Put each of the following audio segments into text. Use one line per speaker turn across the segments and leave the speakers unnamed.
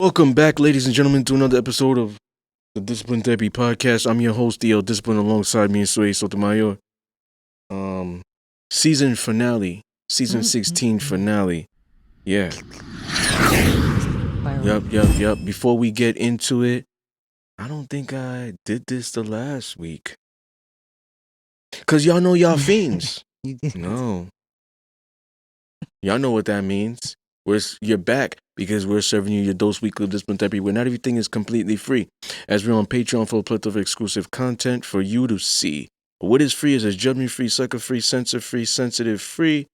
Welcome back, ladies and gentlemen, to another episode of the Discipline Therapy Podcast. I'm your host, DL Discipline, alongside me and Sway Sotomayor. Um, season finale, season 16 finale. Yeah, yep. Before we get into it, I don't think I did this the last week. Because y'all know y'all fiends.
You did.
No. Y'all know what that means. You're back because we're serving you your dose weekly of discipline therapy where not everything is completely free. As we're on Patreon for a plethora of exclusive content for you to see. What is free is a judgment free, sucker free, censor free, sensitive free,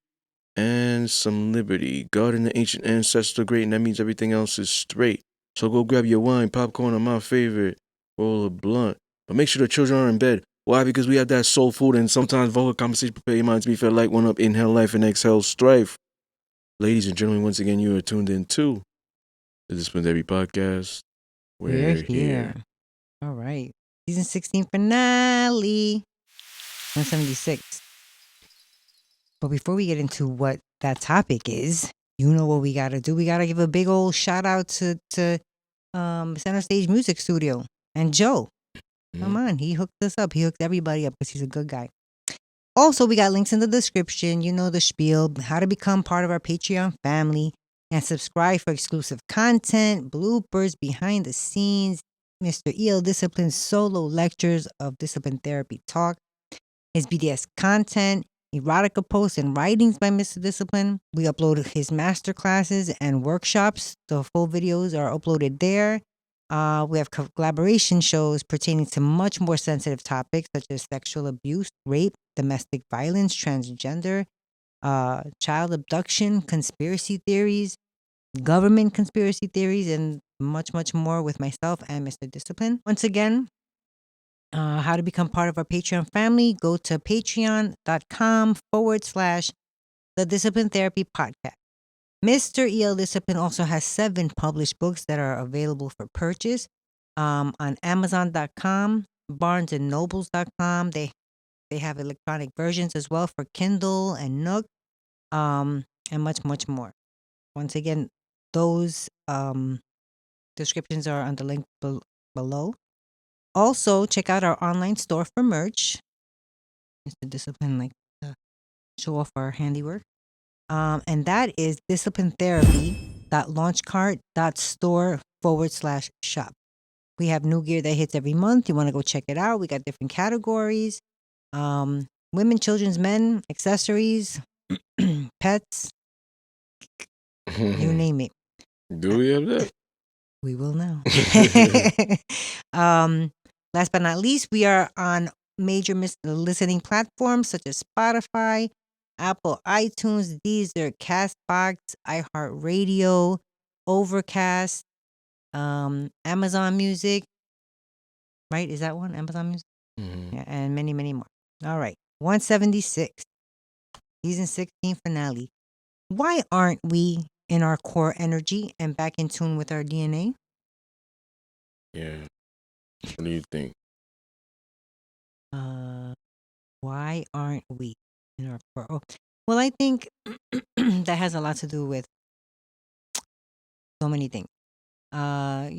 and some liberty. God and the ancient ancestors are great, and that means everything else is straight. So go grab your wine, popcorn, or my favorite, roll a blunt. But make sure the children are in bed. Why? Because we have that soul food and sometimes vulgar conversation prepare your mind to be fed like one up, inhale life and exhale strife. Ladies and gentlemen, once again, you are tuned in to the Discipline Therapy Podcast.
We're here. All right. Season 16 finale. 176. But before we get into what that topic is, you know what we gotta do. We gotta give a big old shout out to Center Stage Music Studio and Joe. Come on, he hooked us up. He hooked everybody up because he's a good guy. Also, we got links in the description. You know the spiel, how to become part of our Patreon family and subscribe for exclusive content, bloopers, behind the scenes, Mr. EL Discipline's solo lectures of discipline therapy talk, his BDS content, erotica posts and writings by Mr. Discipline. We upload his master classes and workshops. The full videos are uploaded there. We have collaboration shows pertaining to much more sensitive topics such as sexual abuse, rape, domestic violence, transgender, child abduction, conspiracy theories, government conspiracy theories, and much, much more with myself and Mr. Discipline. Once again, how to become part of our Patreon family, go to patreon.com/the Discipline Therapy Podcast. Mr. EL Discipline also has 7 published books that are available for purchase on Amazon.com, BarnesandNobles.com. They have electronic versions as well for Kindle and Nook, and much, much more. Once again, those descriptions are on the link below. Also, check out our online store for merch. Mr. Discipline like to show off our handiwork. And that is disciplinetherapy.launchcart.store/shop. We have new gear that hits every month. You want to go check it out. We got different categories. Women, children's, men, accessories, pets, you name it.
Do we have that?
We will now. Last but not least, we are on major listening platforms such as Spotify, Apple iTunes, Deezer, Castbox, iHeartRadio, Overcast, Amazon Music. Right? Is that one? Amazon Music? Yeah, and many, many more. All right. 176. Season 16 finale. Why aren't we in our core energy and back in tune with our DNA?
Yeah. What do you think?
Why aren't we in our core? Oh, well, I think that has a lot to do with so many things. Our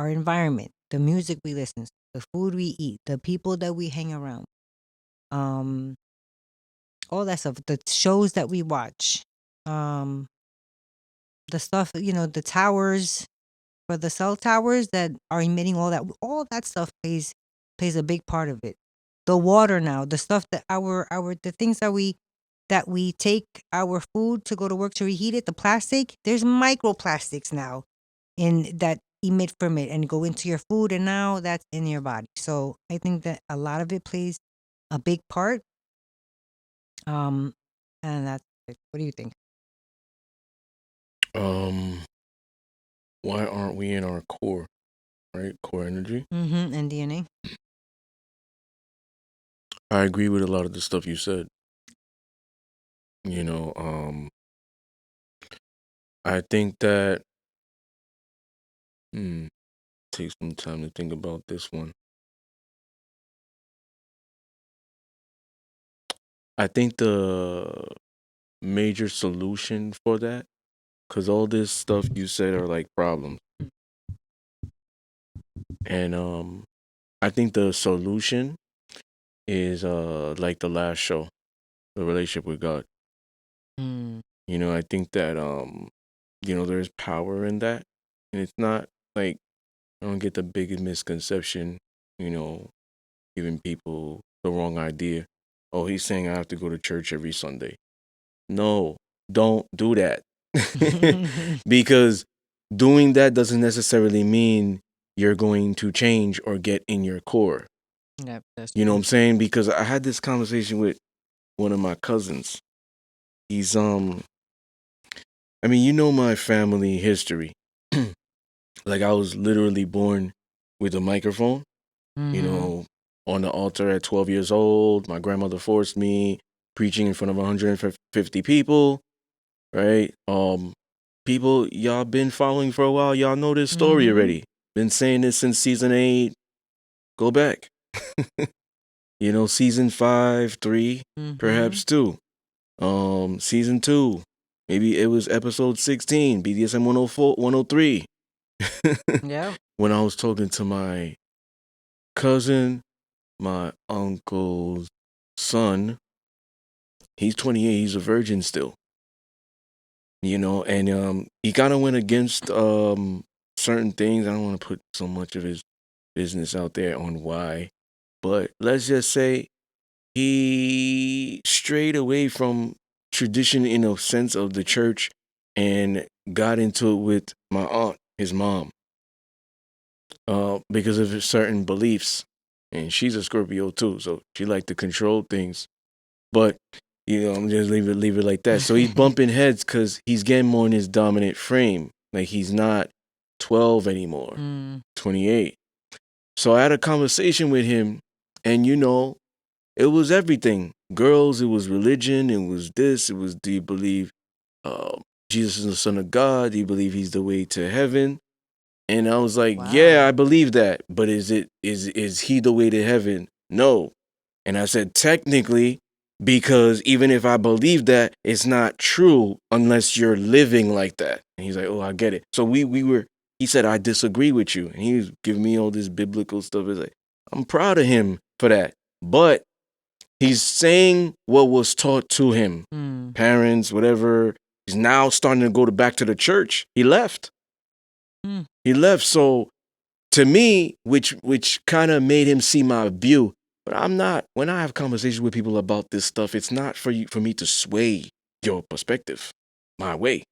environment, the music we listen to, the food we eat, the people that we hang around, um, all that stuff, the shows that we watch, um, the stuff, the towers for the cell towers that are emitting all that stuff plays a big part of it. The water now, the stuff that the things that we take our food to go to work to reheat it, the plastic, there's microplastics now in that emit from it and go into your food, and now that's in your body. So I think that a lot of it plays a big part. And that's it. What do you think?
Why aren't we in our core? Right? Core energy.
And DNA.
I agree with a lot of the stuff you said. I think that take some time to think about this one. I think the major solution for that because all this stuff you said are like problems. And I think the solution is like the last show, the relationship with God.
Mm.
I think that there's power in that. And it's not like, I don't get the biggest misconception, giving people the wrong idea. Oh, he's saying I have to go to church every Sunday. No, don't do that. Because doing that doesn't necessarily mean you're going to change or get in your core.
Yep, that's
You know what
true.
I'm saying? Because I had this conversation with one of my cousins. He's my family history. Like, I was literally born with a microphone,
Mm-hmm.
on the altar at 12 years old. My grandmother forced me preaching in front of 150 people, right? People, y'all been following for a while. Y'all know this story
Mm-hmm.
already. Been saying this since season 8. Go back. Season 5, 3,
Mm-hmm.
perhaps 2. Season 2. Maybe it was episode 16, BDSM 104, 103.
Yep.
When I was talking to my cousin, my uncle's son, he's 28, he's a virgin still. And he kind of went against certain things. I don't want to put so much of his business out there on why, but let's just say he strayed away from tradition in a sense of the church and got into it with my aunt, his mom, because of his certain beliefs. And she's a Scorpio too, so she liked to control things. But I'm just leave it like that. So he's bumping heads because he's getting more in his dominant frame. Like, he's not 12 anymore, 28. So I had a conversation with him, and it was everything. Girls, it was religion, it was this, it was, do you believe Jesus is the Son of God? Do you believe he's the way to heaven? And I was like, yeah,
Wow.
I believe that. But is he the way to heaven? No. And I said, technically, because even if I believe that, it's not true unless you're living like that. And he's like, oh, I get it. So he said, I disagree with you. And he was giving me all this biblical stuff. It's like, I'm proud of him for that. But he's saying what was taught to him. Parents, whatever. He's now starting to go back to the church. He left. He left. So to me, which kind of made him see my view. But I'm not. When I have conversations with people about this stuff, it's not for me to sway your perspective my way.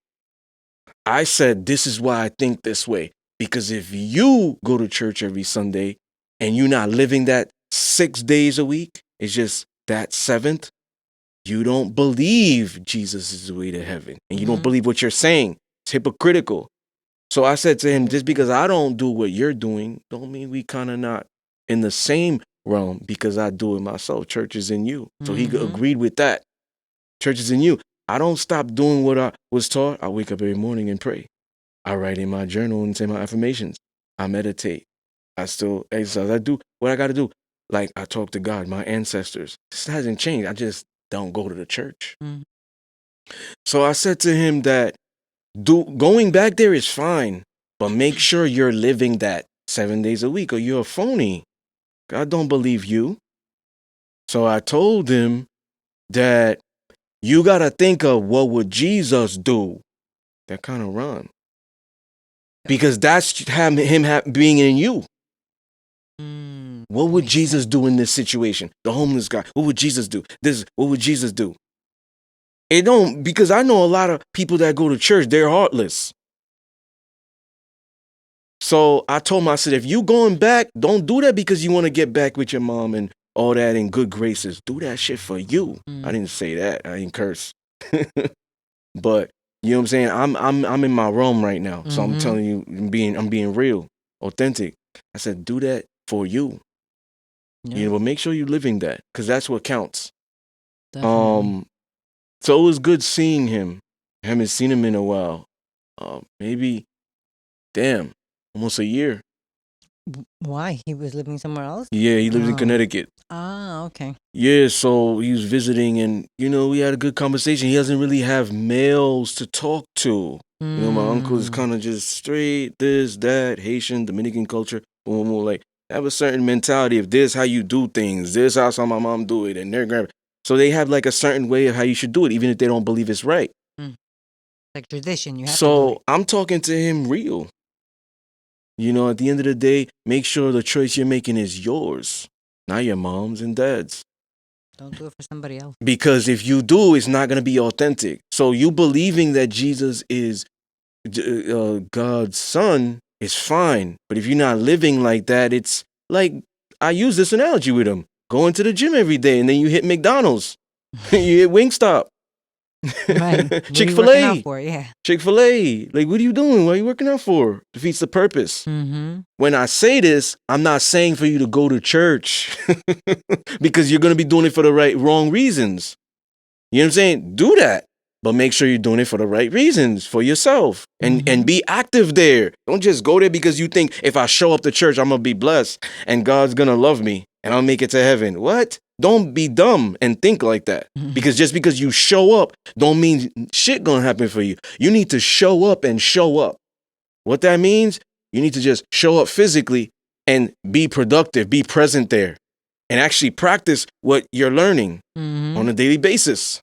I said this is why I think this way, because if you go to church every Sunday and you're not living that 6 days a week, it's just that seventh, you don't believe Jesus is the way to heaven, and you don't believe what you're saying. It's hypocritical. So I said to him, just because I don't do what you're doing, don't mean we kind of not in the same realm, because I do it myself. Church is in you. So he agreed with that. Church is in you. I don't stop doing what I was taught. I wake up every morning and pray. I write in my journal and say my affirmations. I meditate. I still exercise. I do what I got to do. Like, I talk to God, my ancestors. This hasn't changed. I just don't go to the church. So I said to him that going back there is fine, but make sure you're living that 7 days a week, or you're a phony. God don't believe you. So I told him that you got to think of, what would Jesus do? That kind of run. Because that's him being in you. What would Jesus do in this situation? The homeless guy. What would Jesus do? What would Jesus do? It don't, because I know a lot of people that go to church, they're heartless. So I told him, I said, if you going back, don't do that because you want to get back with your mom and all that in good graces. Do that shit for you. I didn't say that. I didn't curse. But you know what I'm saying? I'm in my realm right now. So I'm telling you, I'm being real, authentic. I said, do that for you. But make sure you're living that, because that's what counts.
Definitely.
So it was good seeing him. I haven't seen him in a while. Maybe, almost a year.
Why? He was living somewhere else?
Yeah, he lives in Connecticut.
Ah, okay.
Yeah, so he was visiting, and we had a good conversation. He doesn't really have males to talk to. You know, my uncle is
Mm.
kind of just straight this, that, Haitian, Dominican culture, boom, boom, like have a certain mentality of this how you do things, this how saw my mom do it, and their grandma. So they have like a certain way of how you should do it, even if they don't believe it's right.
Like tradition, you have to do
So
it.
I'm talking to him real. You know, at the end of the day, make sure the choice you're making is yours, not your mom's and dad's.
Don't do it for somebody else.
Because if you do, it's not going to be authentic. So you believing that Jesus is God's son is fine. But if you're not living like that, it's like I use this analogy with him. Going to the gym every day and then you hit McDonald's. You hit Wingstop.
Right. What are you
Chick-fil-A.
working out for? Yeah.
Chick-fil-A. Like, what are you doing? What are you working out for? Defeats the purpose.
Mm-hmm.
When I say this, I'm not saying for you to go to church because you're going to be doing it for the wrong reasons. You know what I'm saying? Do that. But make sure you're doing it for the right reasons for yourself and be active there. Don't just go there because you think if I show up to church, I'm going to be blessed and God's going to love me and I'll make it to heaven. What? Don't be dumb and think like that. Because just because you show up don't mean shit going to happen for you. You need to show up and show up. What that means, you need to just show up physically and be productive, be present there and actually practice what you're learning on a daily basis.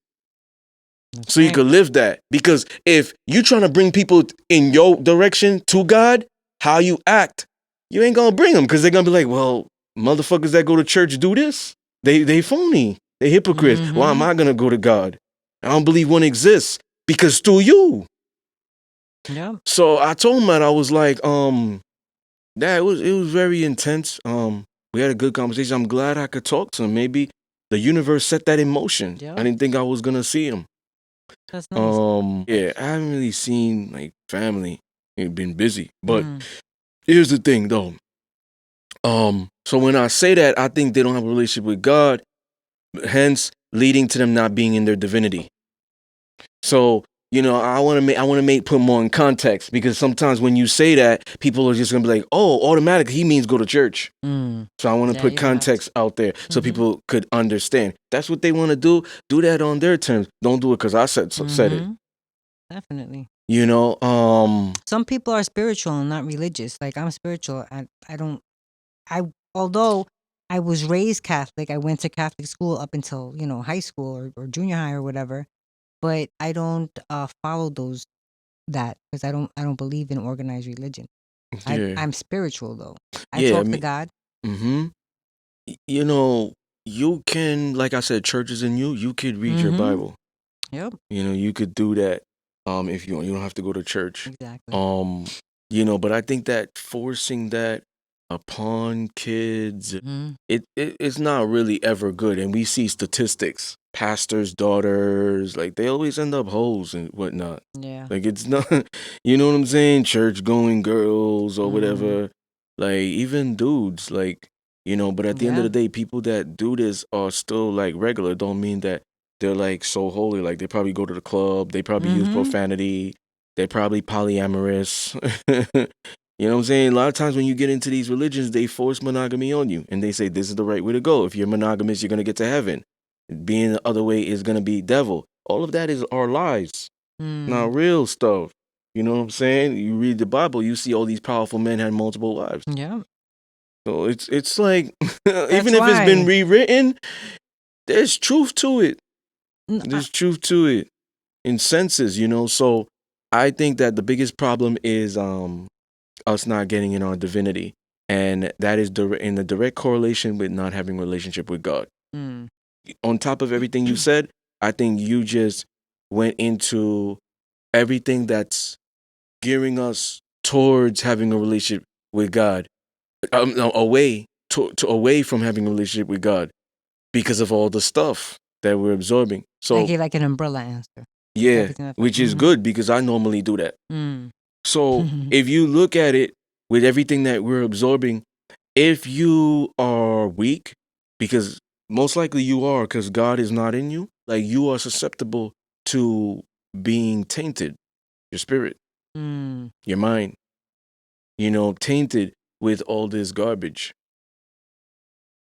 That's
so you
right.
could live that. Because if you're trying to bring people in your direction to God, how you act, you ain't gonna bring them because they're gonna be like, well, motherfuckers that go to church do this. They phony. They hypocrites. Why am I gonna go to God? I don't believe one exists because through you.
Yeah.
So I told him that I was like, that it was very intense. We had a good conversation. I'm glad I could talk to him. Maybe the universe set that in motion.
Yeah.
I didn't think I was gonna see him.
That's nice.
Yeah, I haven't really seen like family. I've been busy. But here's the thing though. So when I say that, I think they don't have a relationship with God, hence leading to them not being in their divinity. So, you know, I want to put more in context because sometimes when you say that, people are just gonna be like, "Oh, automatically he means go to church." So I want to put context out there so people could understand. That's what they want to do. Do that on their terms. Don't do it because I said it.
Definitely.
You know,
Some people are spiritual and not religious. Like I'm spiritual. Although I was raised Catholic, I went to Catholic school up until, high school or junior high or whatever. But I don't follow because I don't believe in organized religion.
yeah,
I'm spiritual though. I
yeah. I
talk to
mean,
God.
you know, you can, like I said, church is in you. You could read your Bible.
Yep.
You know, you could do that. If you want, you don't have to go to church.
Exactly.
You know, but I think that forcing that upon kids, it's not really ever good. And we see statistics, pastors' daughters, like they always end up hoes and whatnot.
Yeah.
Like it's not, you know what I'm saying? Church going girls or whatever. Like even dudes, like, you know, but at the end of the day, people that do this are still like regular. Don't mean that they're like so holy. Like they probably go to the club, they probably use profanity, they're probably polyamorous. You know what I'm saying? A lot of times when you get into these religions, they force monogamy on you and they say this is the right way to go. If you're monogamous, you're going to get to heaven. Being the other way is going to be devil. All of that is our lies, not real stuff. You know what I'm saying? You read the Bible, you see all these powerful men had multiple wives.
Yeah.
So it's like, even if it's been rewritten, there's truth to it. There's truth to it in senses, you know? So I think that the biggest problem is us not getting in our divinity. And that is in the direct correlation with not having a relationship with God. On top of everything you said, I think you just went into everything that's gearing us towards having a relationship with God, no, away from having a relationship with God because of all the stuff that we're absorbing. So
I gave like an umbrella answer.
yeah, which is good because I normally do that. So if you look at it with everything that we're absorbing, if you are weak, because most likely you are, because God is not in you, like you are susceptible to being tainted, your spirit, your mind, you know, tainted with all this garbage.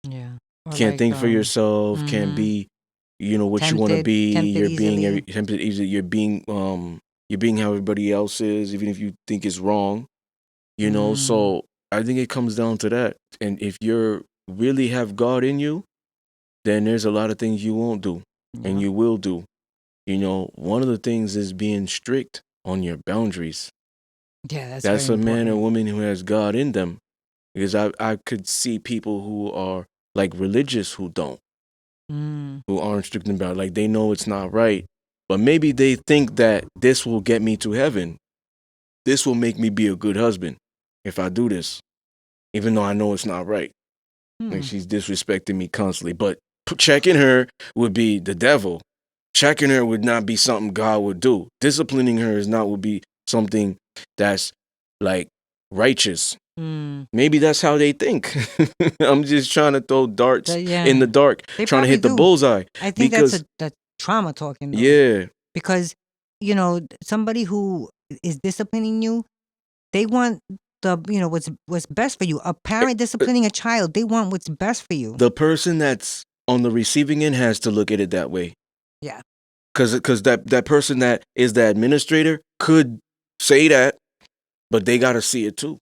Yeah. Or
Can't think for yourself, can't be, you know, what you want to be.
tempted
You're being
easily.
tempted easily. You're being how everybody else is, even if you think it's wrong. You know, so I think it comes down to that. And if you're really have God in you, then there's a lot of things you won't do and you will do. You know, one of the things is being strict on your boundaries.
Yeah,
That's
very
a man or
important.
woman who has God in them. Because I could see people who are like religious who don't, who aren't strict about it. Like they know it's not right, but maybe they think that this will get me to heaven. This will make me be a good husband if I do this, even though I know it's not right. Like she's disrespecting me constantly. But checking her would be the devil. Checking her would not be something God would do. Disciplining her is not would be something that's like righteous. Maybe that's how they think. I'm just trying to throw darts in the dark,
They
trying to hit the
do.
bullseye.
I think that's trauma talking though.
Yeah.
Because, you know, somebody who is disciplining you, they want the, you know, what's best for you. A parent disciplining a child, they want what's best for you.
The person that's on the receiving end has to look at it that way.
Yeah.
Because that person that is the administrator could say that, but they got to see it too.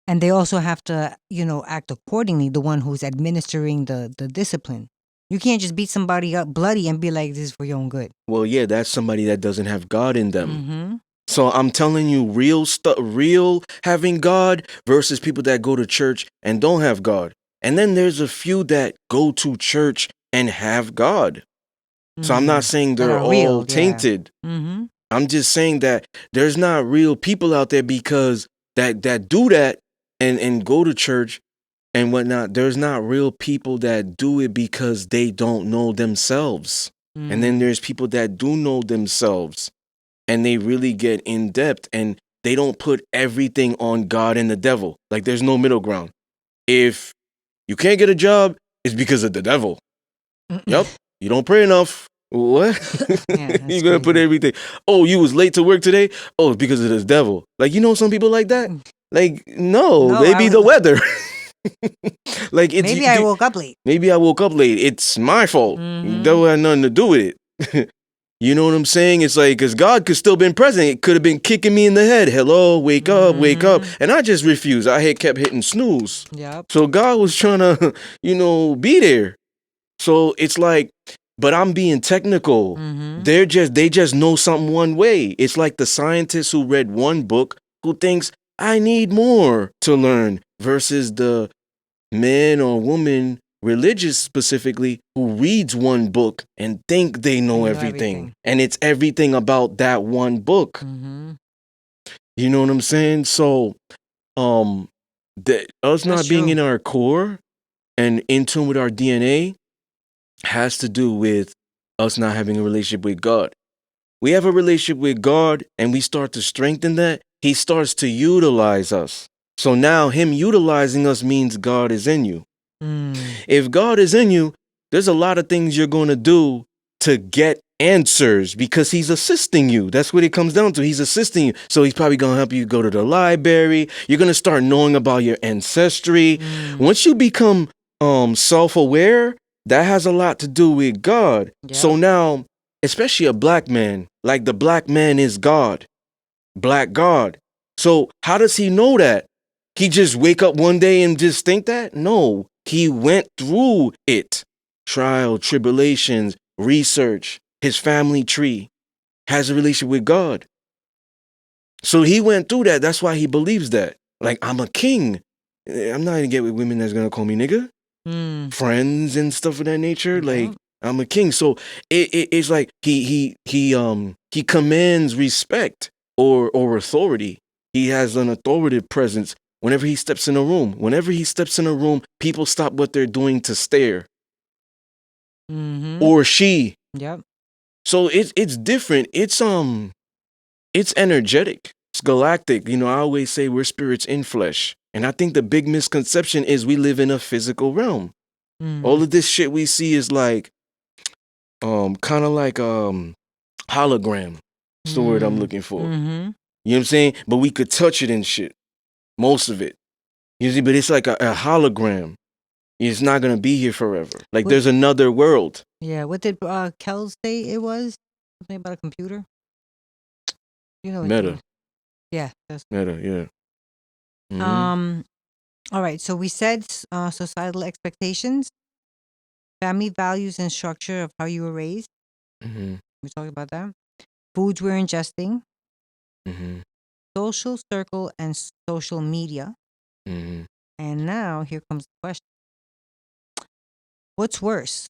And they also have to, you know, act accordingly, the one who's administering the discipline. You can't just beat somebody up bloody and be like, this is for your own good.
Well, yeah, that's somebody that doesn't have God in them. So I'm telling you, real having God versus people that go to church and don't have God. And then there's a few that go to church and have God. So I'm not saying they're all tainted. I'm just saying that there's not real people out there because that do that and go to church and whatnot. There's not real people that do it because they don't know themselves. And then there's people that do know themselves and they really get in depth and they don't put everything on God and the devil. Like there's no middle ground. If you can't get a job, it's because of the devil. Yep. You don't pray enough. What? You're gonna put everything. Oh, you was late to work today? Oh, it's because of this devil. Like, you know some people like that? Like, no maybe the weather. Like it's
maybe I woke up late.
Maybe I woke up late. It's my fault. The devil had nothing to do with it. You know what I'm saying? It's like, because God could still been present. It could have been kicking me in the head. Hello, wake up, wake up. And I just refused. I kept hitting snooze.
Yep.
So God was trying to, you know, be there. So it's like, but I'm being technical. They just know something one way. It's like the scientist who read one book who thinks I need more to learn versus the man or woman, religious specifically, who reads one book and think they know everything. And it's everything about that one book. You know what I'm saying? So us not being in our core and in tune with our DNA has to do with us not having a relationship with God. We have a relationship with God and we start to strengthen that. He starts to utilize us. So now him utilizing us means God is in you. If God is in you, there's a lot of things you're going to do to get answers because he's assisting you. That's what it comes down to. He's assisting you. So he's probably going to help you go to the library. You're going to start knowing about your ancestry. Once you become self-aware, that has a lot to do with God. Yep. So now, especially a black man, like the black man is God. Black God. So how does he know that? He just wake up one day and just think that? No, he went through it. Trial, tribulations, research, his family tree, has a relationship with God. So he went through that. That's why he believes that. Like, I'm a king. I'm not gonna get with women that's gonna call me nigga. Friends and stuff of that nature. Like, I'm a king. So it's like he commands respect or authority. He has an authoritative presence whenever he steps in a room. Whenever he steps in a room, people stop what they're doing to stare. Or she.
Yep.
So it's different. It's energetic. It's galactic. You know, I always say we're spirits in flesh. And I think the big misconception is we live in a physical realm. All of this shit we see is like kind of like hologram. That's the word I'm looking for. You know what I'm saying? But we could touch it and shit. Most of it. You see, but it's like a hologram. It's not gonna be here forever. Like there's another world.
Yeah. What did Kells say it was? Something about a computer? You know what
Meta.
you. Yeah. That's,
Meta, yeah. Mm-hmm.
All right. So we said societal expectations, family values and structure of how you were raised.
Mm-hmm.
We talked about that. Foods we're ingesting,
Mm-hmm.
social circle and social media.
Mm-hmm.
And now here comes the question. What's worse?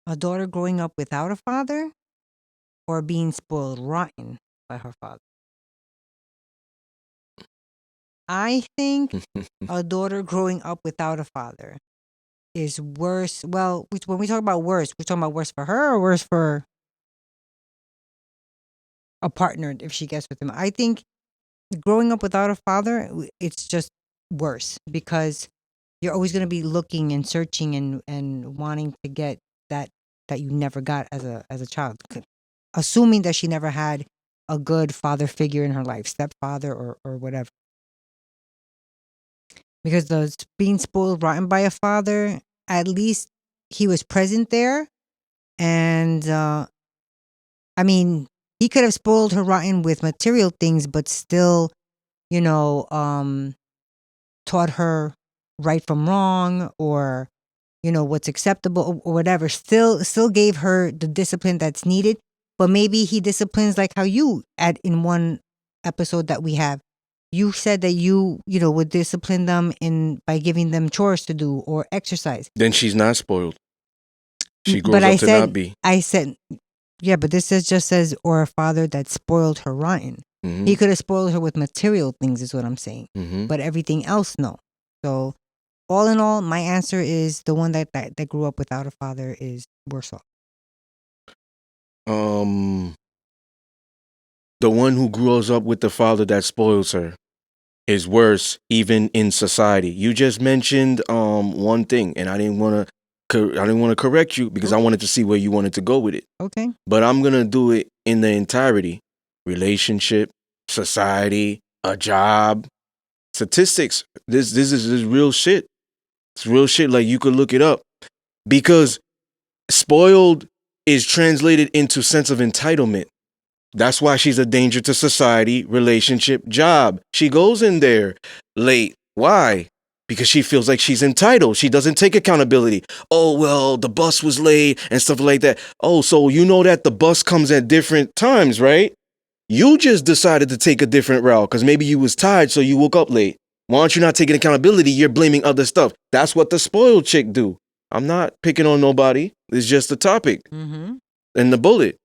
A daughter growing up without a father or being spoiled rotten by her father? I think a daughter growing up without a father is worse. Well, when we talk about worse, we're talking about worse for her or worse for a partner if she gets with him. I think growing up without a father, it's just worse because you're always going to be looking and searching and wanting to get that you never got as a child, assuming that she never had a good father figure in her life, stepfather or whatever. Because the being spoiled rotten by a father, at least he was present there, and I mean, he could have spoiled her rotten with material things, but still, you know, taught her right from wrong, or what's acceptable or whatever. Still gave her the discipline that's needed, but maybe he disciplines like how you at in one episode that we have. You said that you would discipline them in by giving them chores to do or exercise.
Then she's not spoiled. She
But
grows up to not be.
I said, yeah, but this just says, or a father that spoiled her rotten.
Mm-hmm.
He could have spoiled her with material things, is what I'm saying.
Mm-hmm.
But everything else, no. So, all in all, my answer is the one that grew up without a father is worse off.
The one who grows up with the father that spoils her is worse, even in society. You just mentioned one thing, and I didn't want to correct you because I wanted to see where you wanted to go with it.
Okay.
But I'm gonna do it in the entirety: relationship, society, a job, statistics. This is real shit. It's real shit. Like, you could look it up, because spoiled is translated into sense of entitlement. That's why she's a danger to society, relationship, job. She goes in there late. Why? Because she feels like she's entitled. She doesn't take accountability. Oh, well, the bus was late and stuff like that. Oh, so you know that the bus comes at different times, right? You just decided to take a different route because maybe you was tired, so you woke up late. Why aren't you not taking accountability? You're blaming other stuff. That's what the spoiled chick do. I'm not picking on nobody. It's just a topic.
Mm-hmm.
And the bullet.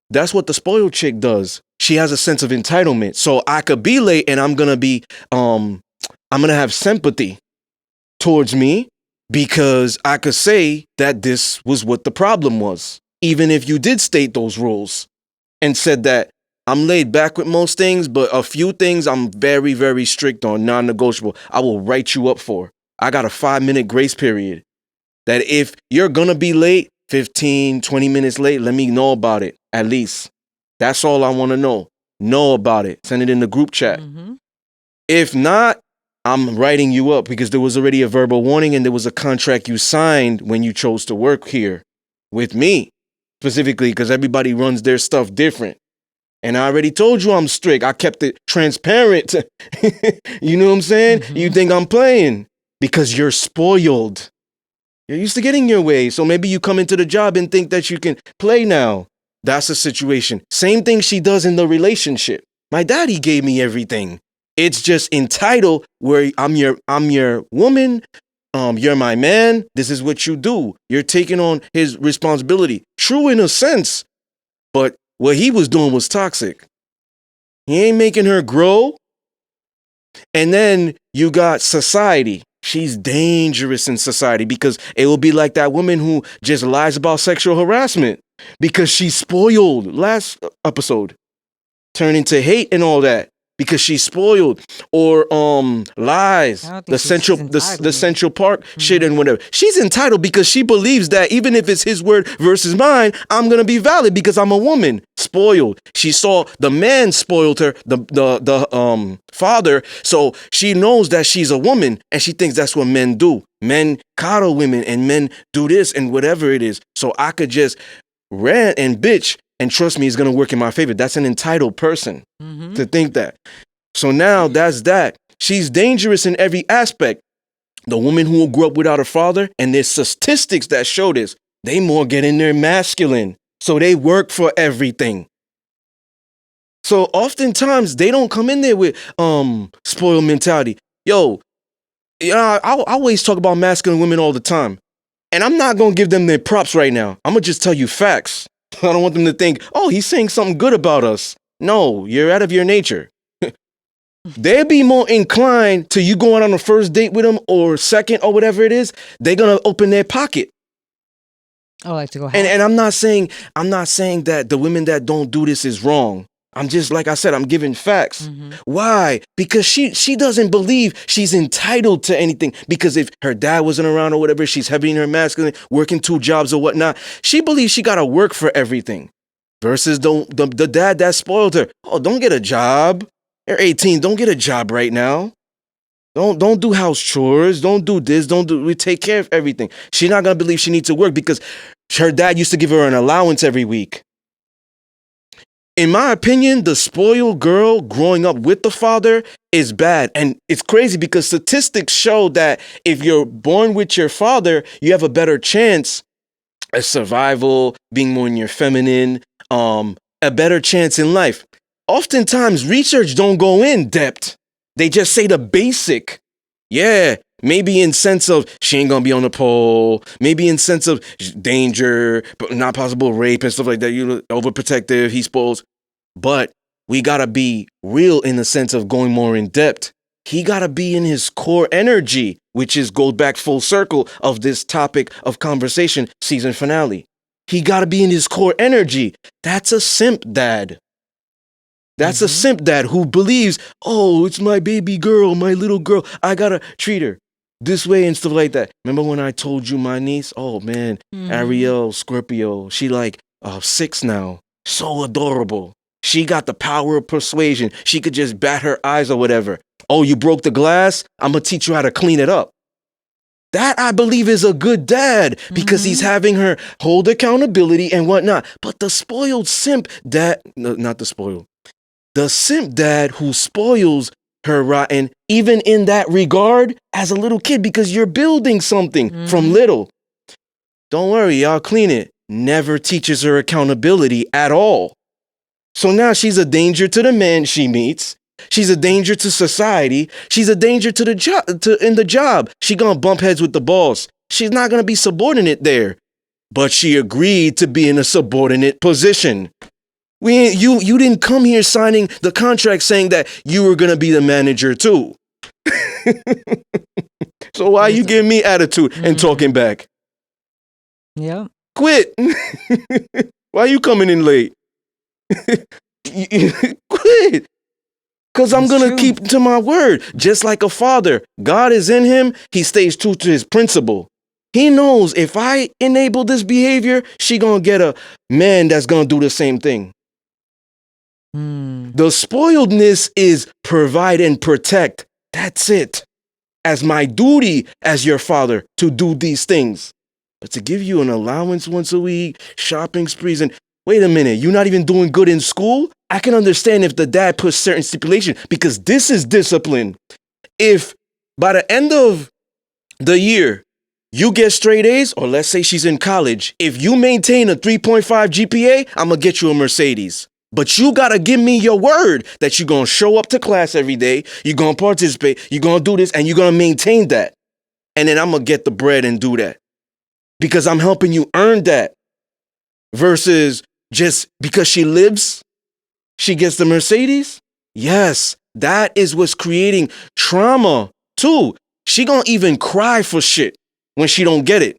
That's what the spoiled chick does. She has a sense of entitlement. So I could be late and I'm gonna have sympathy towards me because I could say that this was what the problem was. Even if you did state those rules and said that I'm laid back with most things, but a few things I'm very, very strict on, non-negotiable. I will write you up for. I got a 5-minute grace period that if you're gonna be late, 15, 20 minutes late, let me know about it, at least. That's all I want to know. Know about it. Send it in the group chat.
Mm-hmm.
If not, I'm writing you up because there was already a verbal warning and there was a contract you signed when you chose to work here with me, specifically because everybody runs their stuff different. And I already told you I'm strict. I kept it transparent. You know what I'm saying?
Mm-hmm.
You think I'm playing because you're spoiled. You're used to getting your way. So maybe you come into the job and think that you can play now. That's a situation. Same thing she does in the relationship. My daddy gave me everything. It's just entitled where I'm your woman. You're my man. This is what you do. You're taking on his responsibility. True in a sense, but what he was doing was toxic. He ain't making her grow. And then you got society. She's dangerous in society because it will be like that woman who just lies about sexual harassment because she's spoiled. Last episode, turn into hate and all that because she's spoiled, or lies. The Central Park shit and whatever. She's entitled because she believes that even if it's his word versus mine, I'm gonna be valid because I'm a woman. Spoiled. She saw the man spoiled her, the father, so she knows that she's a woman and she thinks that's what men do. Men coddle women and men do this and whatever it is. So I could just rant and bitch And trust me, it's going to work in my favor. That's an entitled person
Mm-hmm.
to think that. So now that's that. She's dangerous in every aspect. The woman who grew up without a father, and there's statistics that show this, they more get in there masculine. So they work for everything. So oftentimes they don't come in there with spoiled mentality. Yo, I always talk about masculine women all the time. And I'm not going to give them their props right now. I'm going to just tell you facts. I don't want them to think, oh, he's saying something good about us. No, you're out of your nature. They'll be more inclined to you going on a first date with them or second or whatever it is. They're going to open their pocket.
Oh, like to go.
And I'm not saying that the women that don't do this is wrong. I'm just, like I said, I'm giving facts.
Mm-hmm.
Why? Because she doesn't believe she's entitled to anything. Because if her dad wasn't around or whatever, she's heavy in her masculine, working 2 jobs or whatnot. She believes she got to work for everything. Versus the dad that spoiled her. Oh, don't get a job. You're 18. Don't get a job right now. Don't do house chores. Don't do this. We take care of everything. She's not going to believe she needs to work because her dad used to give her an allowance every week. In my opinion, the spoiled girl growing up with the father is bad. And it's crazy because statistics show that if you're born with your father, you have a better chance at survival, being more in your feminine, a better chance in life. Oftentimes, research don't go in depth. They just say the basic. Yeah, maybe in sense of she ain't gonna be on the pole. Maybe in sense of danger, but not possible rape and stuff like that. You overprotective, he spoils. But we gotta be real in the sense of going more in depth. He gotta be in his core energy, which is goes back full circle of this topic of conversation, season finale. He gotta be in his core energy. That's a simp dad. That's a simp dad who believes, oh, it's my baby girl, my little girl. I gotta treat her this way and stuff like that. Remember when I told you my niece? Oh man, Ariel, Scorpio. She like 6 now. So adorable. She got the power of persuasion. She could just bat her eyes or whatever. Oh, you broke the glass? I'm gonna teach you how to clean it up. That, I believe, is a good dad because he's having her hold accountability and whatnot. But the spoiled simp dad, no, not the spoiled. The simp dad who spoils her rotten, even in that regard, as a little kid, because you're building something from little. Don't worry, I'll clean it. Never teaches her accountability at all. So now she's a danger to the man she meets. She's a danger to society. She's a danger to the job. In the job, she gonna bump heads with the boss. She's not gonna be subordinate there, but she agreed to be in a subordinate position. You didn't come here signing the contract saying that you were gonna be the manager too. So why you giving me attitude and talking back?
Yeah.
Quit. Why you coming in late? Quit. Because I'm going to keep to my word. Just like a father, God is in him. He stays true to his principle. He knows if I enable this behavior, she going to get a man that's going to do the same thing. The spoiledness is provide and protect. That's it. As my duty as your father to do these things. But to give you an allowance once a week, shopping sprees, and wait a minute, you're not even doing good in school? I can understand if the dad puts certain stipulation because this is discipline. If by the end of the year, you get straight A's, or let's say she's in college, if you maintain a 3.5 GPA, I'm going to get you a Mercedes. But you got to give me your word that you're going to show up to class every day, you're going to participate, you're going to do this, and you're going to maintain that. And then I'm going to get the bread and do that. Because I'm helping you earn that. Versus just because she lives, she gets the Mercedes. Yes, that is what's creating trauma too. She gonna even cry for shit when she don't get it.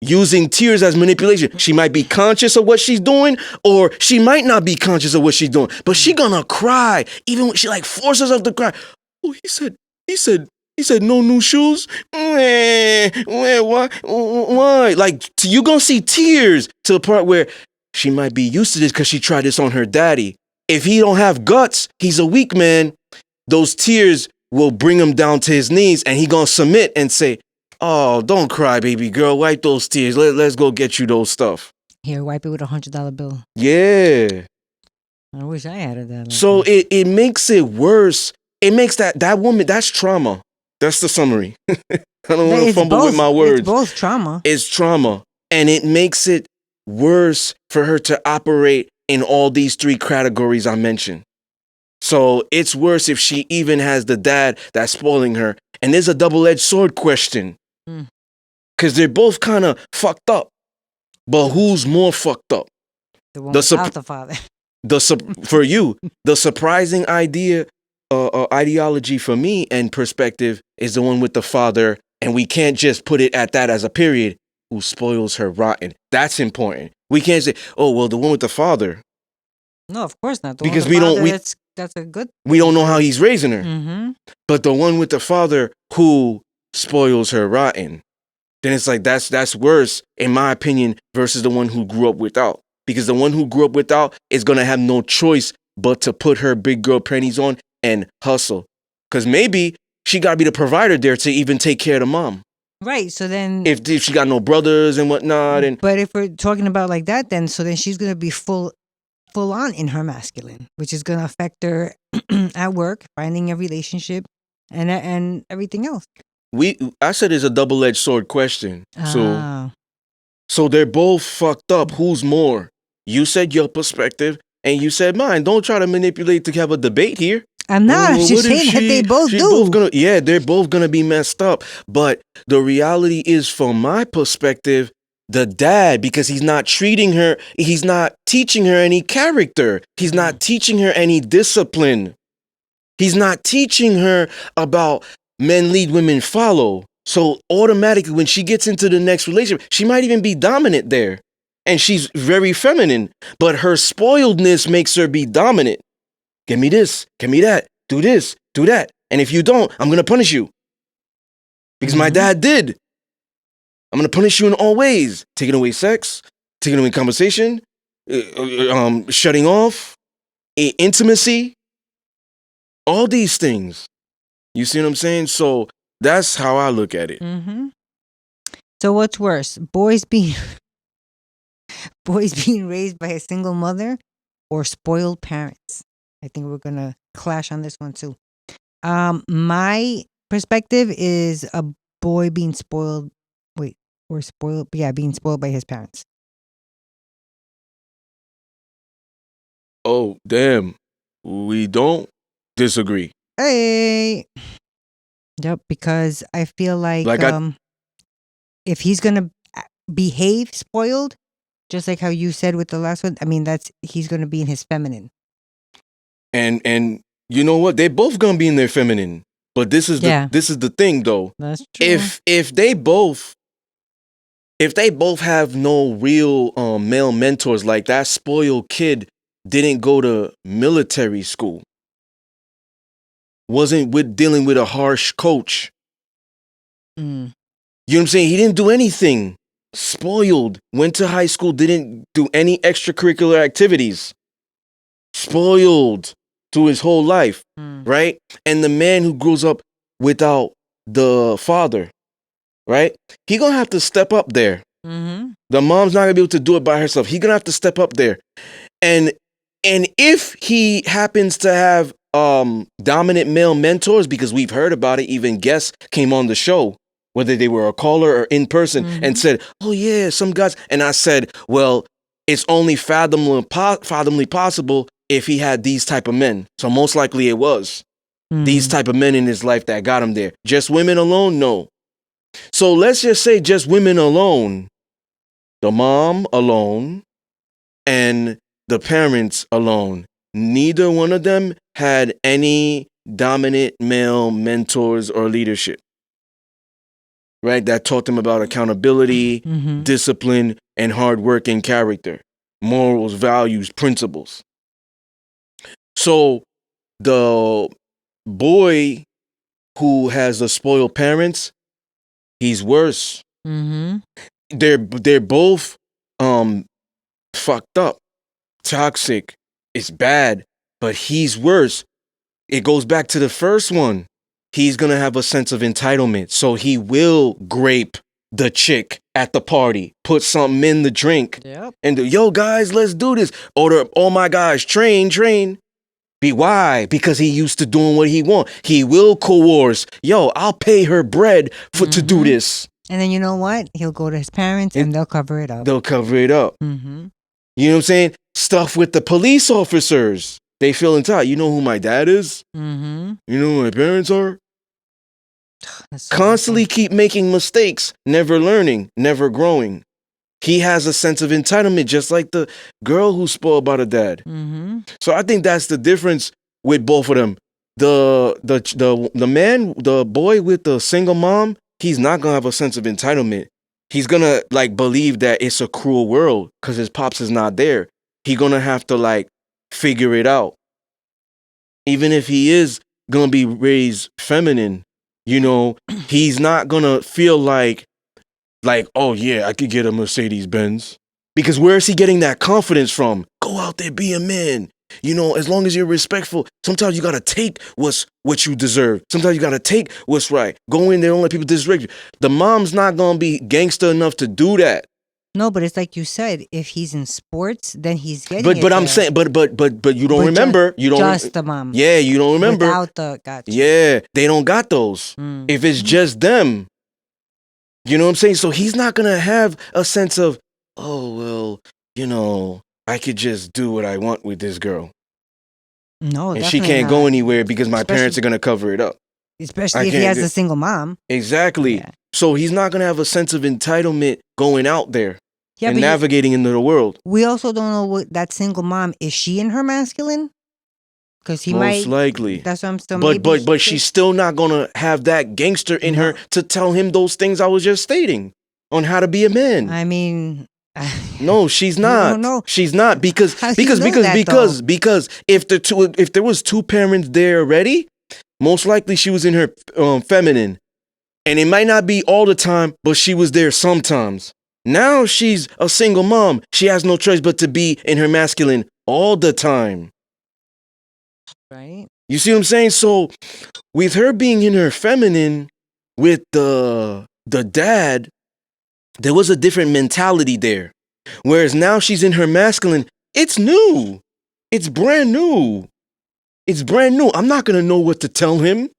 Using tears as manipulation. She might be conscious of what she's doing, or she might not be conscious of what she's doing, but she gonna cry even when she like forces herself to cry. Oh, he said no new shoes. Why? Like you gonna see tears to the part where she might be used to this because she tried this on her daddy. If he don't have guts, he's a weak man. Those tears will bring him down to his knees, and he gonna submit and say, "Oh, don't cry, baby girl. Wipe those tears. Let's go get you those stuff."
Here, wipe it with $100 bill.
Yeah.
I wish I had that. Like
So
that.
it makes it worse. It makes that woman, that's trauma. That's the summary. I don't want to fumble with my words.
It's both trauma.
It's trauma. And it makes it worse for her to operate in all these three categories I mentioned. So it's worse if she even has the dad that's spoiling her. And there's a double-edged sword question. Because they're both kind of fucked up. But who's more fucked up?
The one without the father.
For you, the surprising ideology for me and perspective is the one with the father. And we can't just put it at that as a period. Who spoils her rotten. That's important. We can't say, oh, well, the one with the father.
No, of course not.
Because we don't.
That's a good.
We don't know how he's raising her. But the one with the father who spoils her rotten, then it's like that's worse, in my opinion, versus the one who grew up without. Because the one who grew up without is gonna have no choice but to put her big girl panties on and hustle. Because maybe she gotta be the provider there to even take care of the mom.
Right. So then,
if she got no brothers and whatnot,
but if we're talking about like that, then she's gonna be full on in her masculine, which is gonna affect her at work, finding a relationship, and everything else.
I said it's a double-edged sword question. So they're both fucked up. Who's more? You said your perspective, and you said mine. Don't try to manipulate to have a debate here.
I'm not. I'm just saying that they both do.
They're both gonna be messed up. But the reality is, from my perspective, the dad, because he's not treating her, he's not teaching her any character. He's not teaching her any discipline. He's not teaching her about men lead, women follow. So automatically, when she gets into the next relationship, she might even be dominant there. And she's very feminine, but her spoiledness makes her be dominant. Give me this, give me that, do this, do that. And if you don't, I'm going to punish you. Because my dad did. I'm going to punish you in all ways. Taking away sex, taking away conversation, shutting off, intimacy, all these things. You see what I'm saying? So that's how I look at it.
So what's worse? Boys being raised by a single mother or spoiled parents? I think we're going to clash on this one too. My perspective is a boy being spoiled. Being spoiled by his parents.
Oh, damn. We don't disagree.
Hey. Yep, because I feel like if he's going to behave spoiled, just like how you said with the last one, I mean, he's going to be in his feminine.
And you know what? They're both going to be in their feminine. But this is the thing though.
That's true.
If they both have no real male mentors, like that spoiled kid didn't go to military school, wasn't dealing with a harsh coach. You know what I'm saying? He didn't do anything. Spoiled. Went to high school, didn't do any extracurricular activities. Spoiled through his whole life, right? And the man who grows up without the father, right? He gonna have to step up there. The mom's not gonna be able to do it by herself. He gonna have to step up there. And if he happens to have dominant male mentors, because we've heard about it, even guests came on the show, whether they were a caller or in person, and said, oh yeah, some guys. And I said, well, it's only fathomably possible if he had these type of men. So most likely it was these type of men in his life that got him there. Just women alone? No. So let's just say just women alone, the mom alone and the parents alone. Neither one of them had any dominant male mentors or leadership, right? That taught them about accountability, discipline, and hard work and character, morals, values, principles. So the boy who has the spoiled parents, he's worse. They're both fucked up, toxic. It's bad, but he's worse. It goes back to the first one. He's gonna have a sense of entitlement, so he will grape the chick at the party, put something in the drink, and yo guys, let's do this. Or oh my gosh, train. Why? Because he used to doing what he want. He will coerce. Yo, I'll pay her bread to do this.
And then you know what? He'll go to his parents and they'll cover it up.
They'll cover it up.
Mm-hmm.
You know what I'm saying? Stuff with the police officers. They feel entitled. You know who my dad is?
Mm-hmm.
You know who my parents are?
So
Constantly keep making mistakes, never learning, never growing. He has a sense of entitlement, just like the girl who's spoiled by the dad.
Mm-hmm.
So I think that's the difference with both of them. The man, the boy with the single mom, he's not gonna have a sense of entitlement. He's gonna like believe that it's a cruel world because his pops is not there. He's gonna have to like figure it out. Even if he is gonna be raised feminine, you know, he's not gonna feel like, oh yeah, I could get a Mercedes Benz. Because where is he getting that confidence from? Go out there, be a man. You know, as long as you're respectful, sometimes you gotta take what you deserve. Sometimes you gotta take what's right. Go in there, don't let people disrespect you. The mom's not gonna be gangster enough to do that.
No, but it's like you said, if he's in sports, then he's getting
But I'm saying, but you don't remember. You don't
just the mom.
Yeah, you don't remember.
Without the gotcha.
Yeah, they don't got those. If it's just them, you know what I'm saying? So he's not gonna have a sense of, oh well, you know, I could just do what I want with this girl.
No,
and she can't go anywhere because my parents are gonna cover it up.
Especially if he has a single mom.
Exactly. Yeah. So he's not gonna have a sense of entitlement going out there and navigating into the world.
We also don't know what that single mom is. She in her masculine? Because he
most likely.
That's what I'm still.
But she's still not gonna have that gangster in her to tell him those things I was just stating on how to be a man.
I mean.
No, she's not. No, she's not because if there was two parents there already, most likely she was in her feminine, and it might not be all the time, but she was there sometimes. Now she's a single mom. She has no choice but to be in her masculine all the time.
Right.
You see what I'm saying? So with her being in her feminine, with the dad, there was a different mentality there. Whereas now she's in her masculine, it's new. It's brand new. It's brand new. I'm not going to know what to tell him.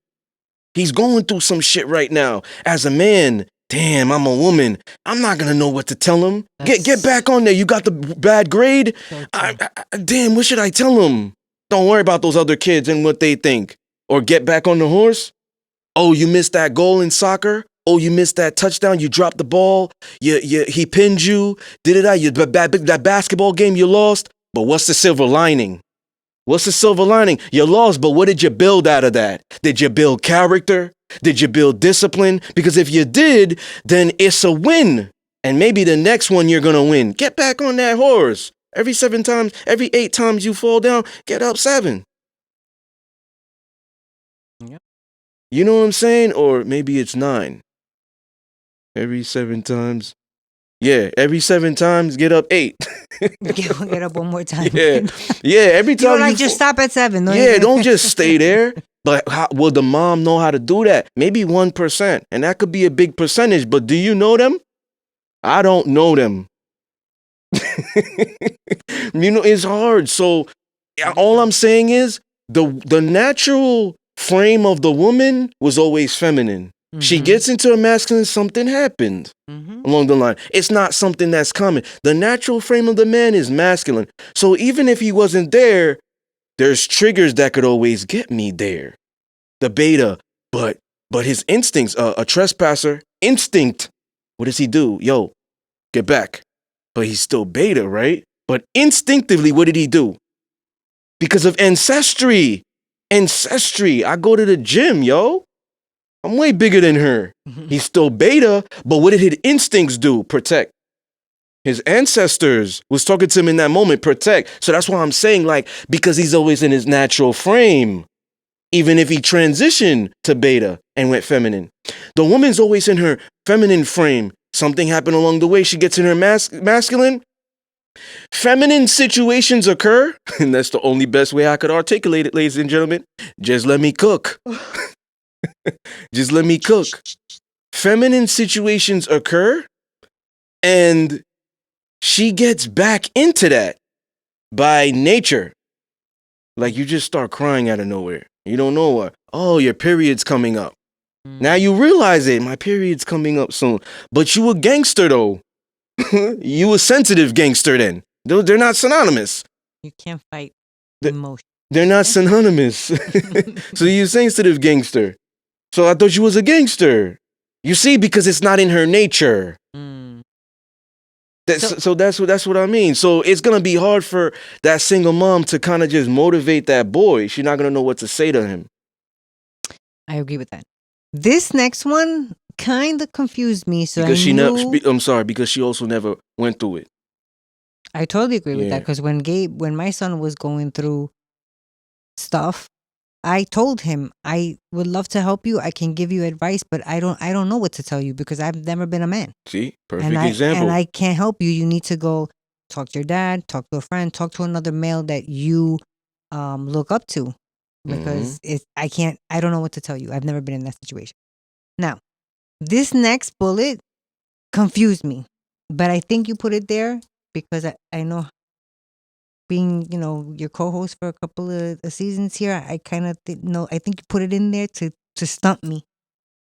He's going through some shit right now. As a man, damn, I'm a woman. I'm not going to know what to tell him. Get back on there. You got the bad grade? Damn, what should I tell him? Don't worry about those other kids and what they think. Or get back on the horse. Oh, you missed that goal in soccer? Oh, you missed that touchdown. You dropped the ball. He pinned you. That basketball game you lost. But what's the silver lining? What's the silver lining? You lost, but what did you build out of that? Did you build character? Did you build discipline? Because if you did, then it's a win. And maybe the next one you're going to win. Get back on that horse. Every 8 times you fall down, get up 7. Yep. You know what I'm saying? Or maybe it's 9. Every 7 times. Yeah, every 7 times, get up 8.
Get up one more time.
Yeah. Every time
you just stop at 7.
Don't just stay there. But will the mom know how to do that? Maybe 1%, and that could be a big percentage. But do you know them? I don't know them. You know, it's hard. So all I'm saying is the natural frame of the woman was always feminine. Mm-hmm. She gets into a masculine, something happened along the line. It's not something that's common. The natural frame of the man is masculine. So even if he wasn't there, there's triggers that could always get me there. The beta, but his instincts, a trespasser, instinct. What does he do? Yo, get back. But he's still beta, right? But instinctively, what did he do? Because of ancestry. I go to the gym, yo. I'm way bigger than her. He's still beta, but what did his instincts do? Protect. His ancestors was talking to him in that moment, protect. So that's why I'm saying, like, because he's always in his natural frame, even if he transitioned to beta and went feminine. The woman's always in her feminine frame. Something happened along the way. She gets in her masculine. Feminine situations occur, and that's the only best way I could articulate it, ladies and gentlemen. Just let me cook. Just let me cook. feminine situations occur, and she gets back into that by nature. Like, you just start crying out of nowhere. You don't know what. Oh, your period's coming up. Now you realize it. My period's coming up soon. But you a gangster, though. You a sensitive gangster then. They're not synonymous.
You can't fight
The-
emotion.
They're not synonymous. So you sensitive gangster. So I thought you was a gangster. You see, because it's not in her nature.
Mm.
So that's what I mean. So it's gonna be hard for that single mom to kind of just motivate that boy. She's not gonna know what to say to him.
I agree with that. This next one kind of confused me. So
Because
I'm
sorry, because she also never went through it.
I totally agree with that,
Yeah.
because when my son was going through stuff, I told him I would love to help you. I can give you advice, but I don't know what to tell you because I've never been a man.
See, perfect
And
example.
I can't help you. You need to go talk to your dad, talk to a friend, talk to another male that you look up to, because I don't know what to tell you. I've never been in that situation. Now, this next bullet confused me, but I think you put it there because I know, being your co-host for a couple of seasons here, I kind of know. I think you put it in there to stump me.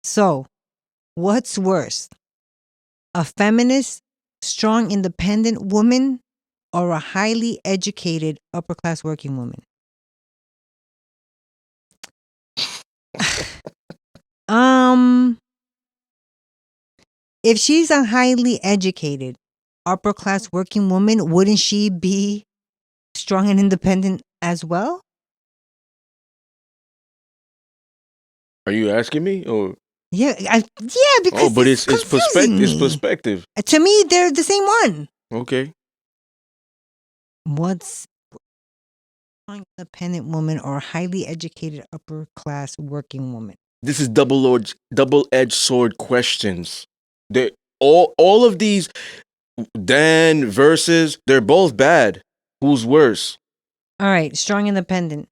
So, what's worse, a feminist, strong, independent woman, or a highly educated upper class working woman? um, if she's a highly educated upper class working woman, wouldn't she be strong and independent as well?
Are you asking me or?
Yeah, because
But
it's
it's
confusing
perspective. It's
me.
perspective.
To me, they're the same one.
Okay.
What's an independent woman or highly educated upper class working woman?
This is double-edged sword questions. They all of these Dan versus, they're both bad. Who's worse?
All right, strong independent.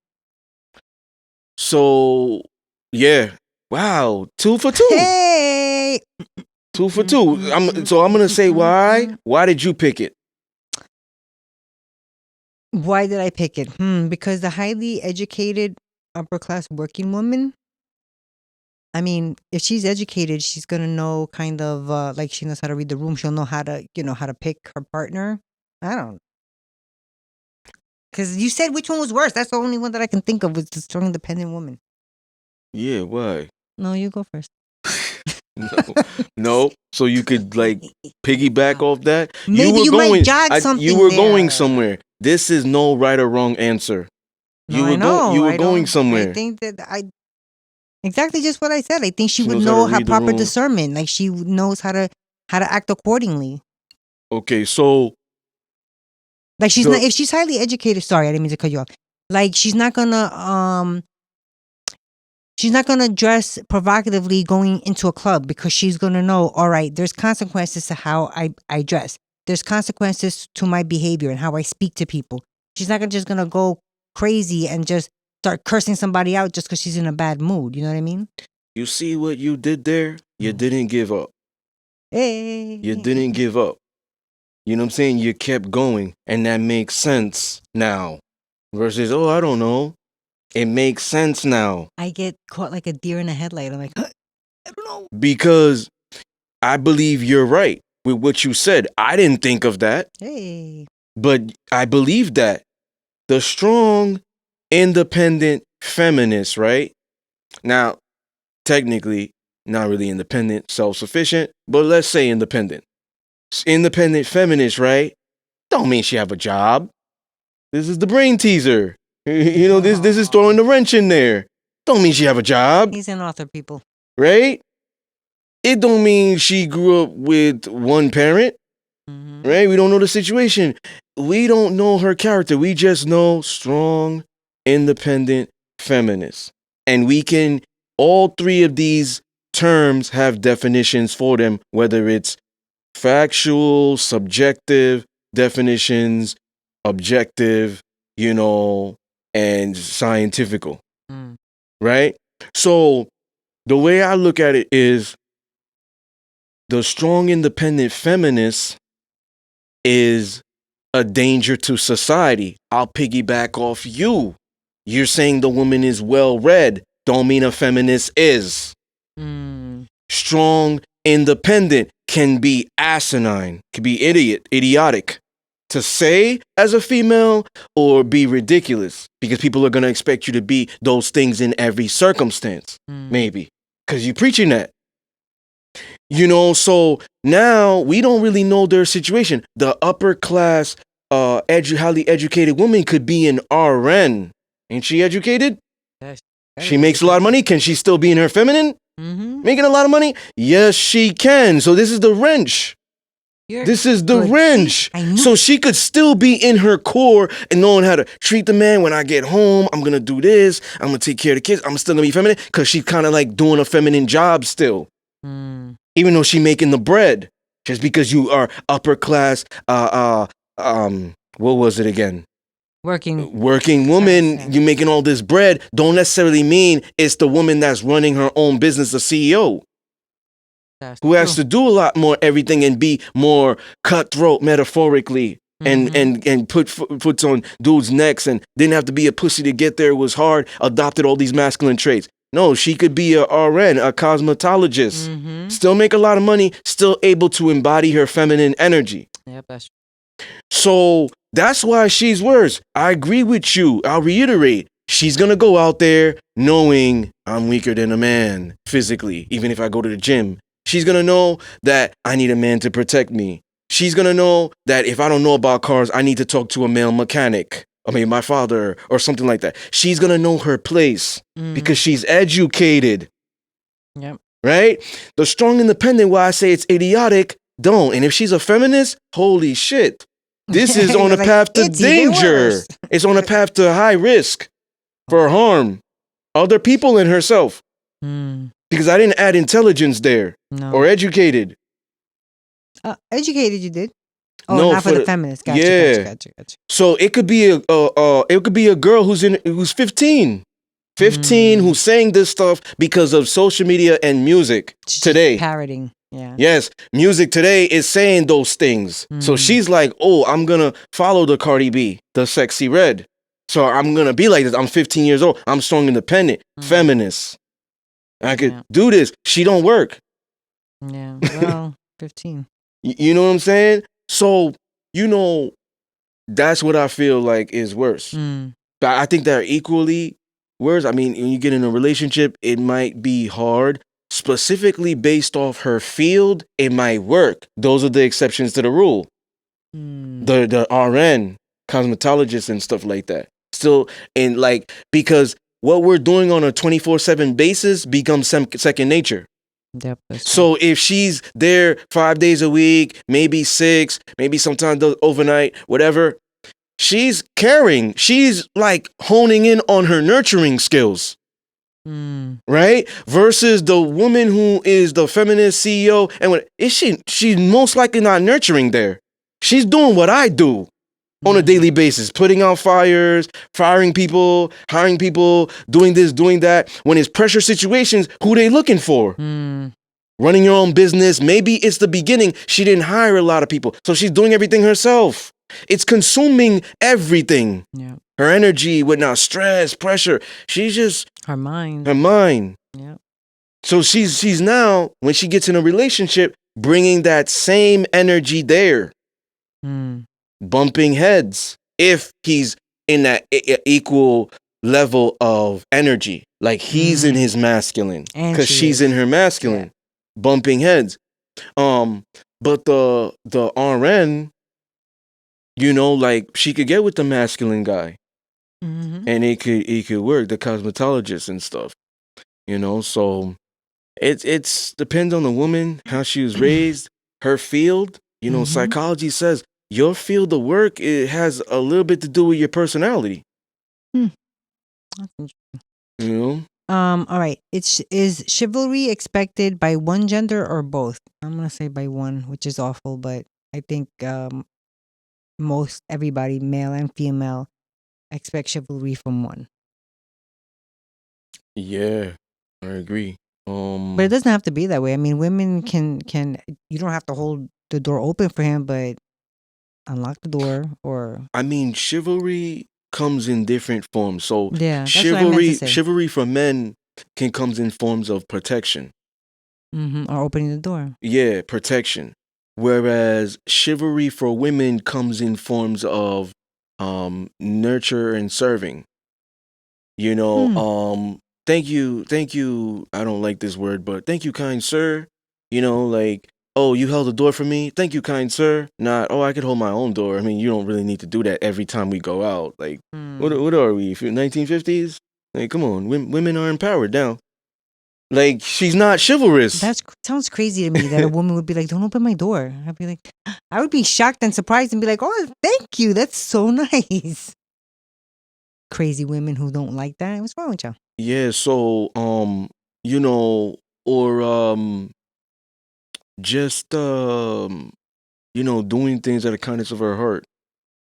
So yeah. Wow. 2 for 2.
Hey!
2 for 2. I'm gonna say why. Why did you pick it?
Why did I pick it? Because the highly educated upper class working woman, I mean, if she's educated, she's gonna know kind of like she knows how to read the room. She'll know how to, how to pick her partner. I don't. Because you said which one was worse. That's the only one that I can think of was the strong independent woman.
Yeah, why?
No, you go first.
No. So you could like piggyback off that.
Maybe you might jog something
You were going
there.
somewhere. This is no right or wrong answer.
No, I know.
You were
I
going
don't-
somewhere.
I think that exactly just what I said. I think she would
knows how to
know how
read the
proper
room.
discernment. Like she knows how to act accordingly.
Okay, so
Like she's not, if she's highly educated. Sorry, I didn't mean to cut you off. Like she's not gonna dress provocatively going into a club, because she's gonna know, all right, there's consequences to how I dress. There's consequences to my behavior and how I speak to people. She's not just gonna go crazy and just start cursing somebody out just because she's in a bad mood. You know what I mean?
you see what you did there? You didn't give up.
Hey.
You didn't give up. You know what I'm saying? You kept going, and that makes sense now. Versus, oh, I don't know. It makes sense now.
I get caught like a deer in a headlight. I'm like, I don't know.
Because I believe you're right with what you said. I didn't think of that.
Hey.
But I believe that the strong, independent feminist, right? Now, technically, not really independent, self-sufficient, but let's say independent. Independent feminist, right? Don't mean she have a job. This is the brain teaser. You know, this is throwing the wrench in there. Don't mean she have a job,
He's an author, people.
right? It don't mean she grew up with one parent, right? We don't know the situation. We don't know her character. We just know strong, independent feminist. And we can, all three of these terms have definitions for them, whether it's factual, subjective definitions, objective, and scientifical, right? So the way I look at it is the strong, independent feminist is a danger to society. I'll piggyback off you. You're saying the woman is well read. Don't mean a feminist is. Strong, independent can be asinine, can be idiotic to say as a female, or be ridiculous because people are going to expect you to be those things in every circumstance, maybe because you're preaching that. So now we don't really know their situation. The upper class, highly educated woman could be an RN. Ain't she educated?
Yes.
She makes a lot of money. Can she still be in her feminine?
Mm-hmm.
Making a lot of money? Yes, she can. So this is the wrench. This is the wrench. So she could still be in her core and knowing how to treat the man. When I get home, I'm going to do this. I'm going to take care of the kids. I'm still going to be feminine because she's kind of like doing a feminine job still. Even though she making the bread. Just because you are upper class, what was it again? Working woman, you making all this bread don't necessarily mean it's the woman that's running her own business, the CEO. Who has to do a lot more everything and be more cutthroat metaphorically and put foots on dudes' necks and didn't have to be a pussy to get there. It was hard, adopted all these masculine traits. No, she could be a RN, a cosmetologist, still make a lot of money, still able to embody her feminine energy.
Yep, that's true.
So that's why she's worse. I agree with you. I'll reiterate. She's going to go out there knowing I'm weaker than a man physically, even if I go to the gym. She's going to know that I need a man to protect me. She's going to know that if I don't know about cars, I need to talk to a male mechanic. I mean, my father or something like that. She's going to know her place because she's educated.
Yep.
Right? The strong independent, why I say it's idiotic, don't. And if she's a feminist, holy shit. This is on a path to danger. It's on a path to high risk for harm. Other people and herself. Because I didn't add intelligence there.
No.
Or educated.
Educated you did. Oh,
no,
not for the feminist. Gotcha,
yeah.
Gotcha.
So it could be a girl who's 15. 15 who's saying this stuff because of social media and music today.
Parroting. Yeah.
Yes, music today is saying those things. So she's like, oh, I'm going to follow the Cardi B, the Sexy Red. So I'm going to be like this. I'm 15 years old. I'm strong, independent, feminist. I could do this. She don't work.
Yeah, well, 15.
You know what I'm saying? So, that's what I feel like is worse. But I think they're equally worse. I mean, when you get in a relationship, it might be hard. Specifically based off her field, it might work. Those are the exceptions to the rule. The RN, cosmetologists and stuff like that. Still, and like, because what we're doing on a 24/7 basis becomes second nature.
Yep,
so if she's there 5 days a week, maybe 6, maybe sometimes overnight, whatever, she's caring. She's like honing in on her nurturing skills. Right? Versus the woman who is the feminist CEO. And she's most likely not nurturing there. She's doing what I do on a daily basis, putting out fires, firing people, hiring people, doing this, doing that. When it's pressure situations, who they looking for? Running your own business. Maybe it's the beginning. She didn't hire a lot of people. So she's doing everything herself. It's consuming everything.
Yeah.
Her energy with now stress, pressure. She's just
her mind.
Yeah. So she's now, when she gets in a relationship, bringing that same energy there. Bumping heads. If he's in that equal level of energy. Like he's in his masculine. Because she's in her masculine. Yeah. Bumping heads. But the RN, like she could get with the masculine guy. And it could work, the cosmetologist and stuff. So it's depends on the woman, how she was raised, her field. Psychology says your field of work, it has a little bit to do with your personality.
That's interesting. All right. Is chivalry expected by one gender or both? I'm gonna say by one, which is awful, but I think most everybody, male and female, expect chivalry from one.
Yeah, I agree.
But it doesn't have to be that way. I mean, women can you don't have to hold the door open for him, but unlock the door or
I mean, chivalry comes in different forms. So
yeah, that's what I meant to say.
chivalry for men can comes in forms of protection.
Or opening the door.
Yeah, protection. Whereas chivalry for women comes in forms of nurture and serving. You know, thank you. I don't like this word, but thank you, kind sir. You know, like, oh, you held the door for me. Thank you, kind sir. Not, oh, I could hold my own door. I mean, you don't really need to do that every time we go out. Like, what are we? 1950s? Like, come on, women are empowered now. Like, she's not chivalrous.
That sounds crazy to me that a woman would be like, "Don't open my door." I'd be like, I would be shocked and surprised and be like, "Oh, thank you. That's so nice." Crazy women who don't like that. What's wrong with y'all?
Yeah, so you know, or just you know, doing things out of kindness of her heart.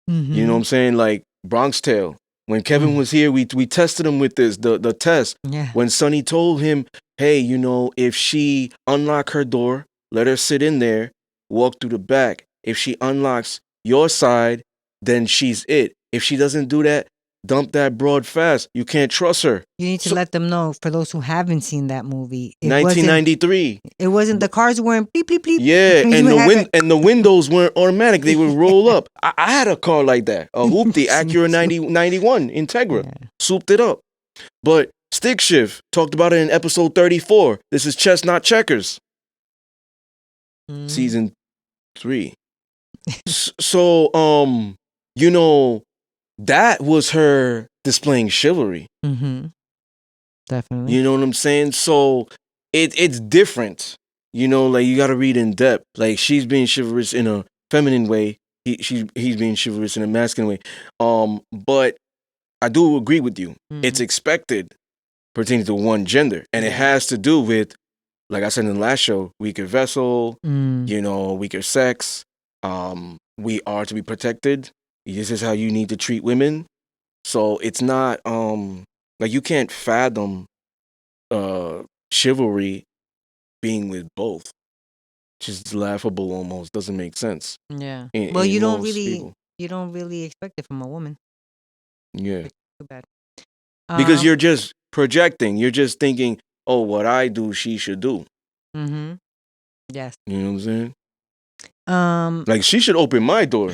You know what I'm saying? Like Bronx Tale. When Kevin was here, we tested him with this, the test.
Yeah.
When Sonny told him, hey, you know, if she unlock her door, let her sit in there, walk through the back. If she unlocks your side, then she's it. If she doesn't do that, dump that broad fast. You can't trust her.
You need to let them know, for those who haven't seen that movie, it
1993.
It wasn't, the cars weren't bleep bleep bleep.
Yeah, and the windows weren't automatic. They would roll up. I had a car like that. A Hoopty Acura 91 Integra.
Yeah.
Souped it up. But Stick Shift talked about it in episode 34. This is Chess Not Checkers. Season 3. So, you know, that was her displaying chivalry.
Definitely.
You know what I'm saying? So it's different. You know, like you gotta read in depth. Like she's being chivalrous in a feminine way. He's being chivalrous in a masculine way. But I do agree with you. It's expected pertaining to one gender. And it has to do with, like I said in the last show, weaker vessel, you know, weaker sex. We are to be protected. This is how you need to treat women. So it's not like you can't fathom chivalry being with both. Just laughable almost. Doesn't make sense.
Yeah.
Well,
you don't really expect it from a woman.
Yeah.
Too bad.
Because you're just projecting. You're just thinking, oh, what I do, she should do.
Yes.
You know what I'm saying? Like she should open my door.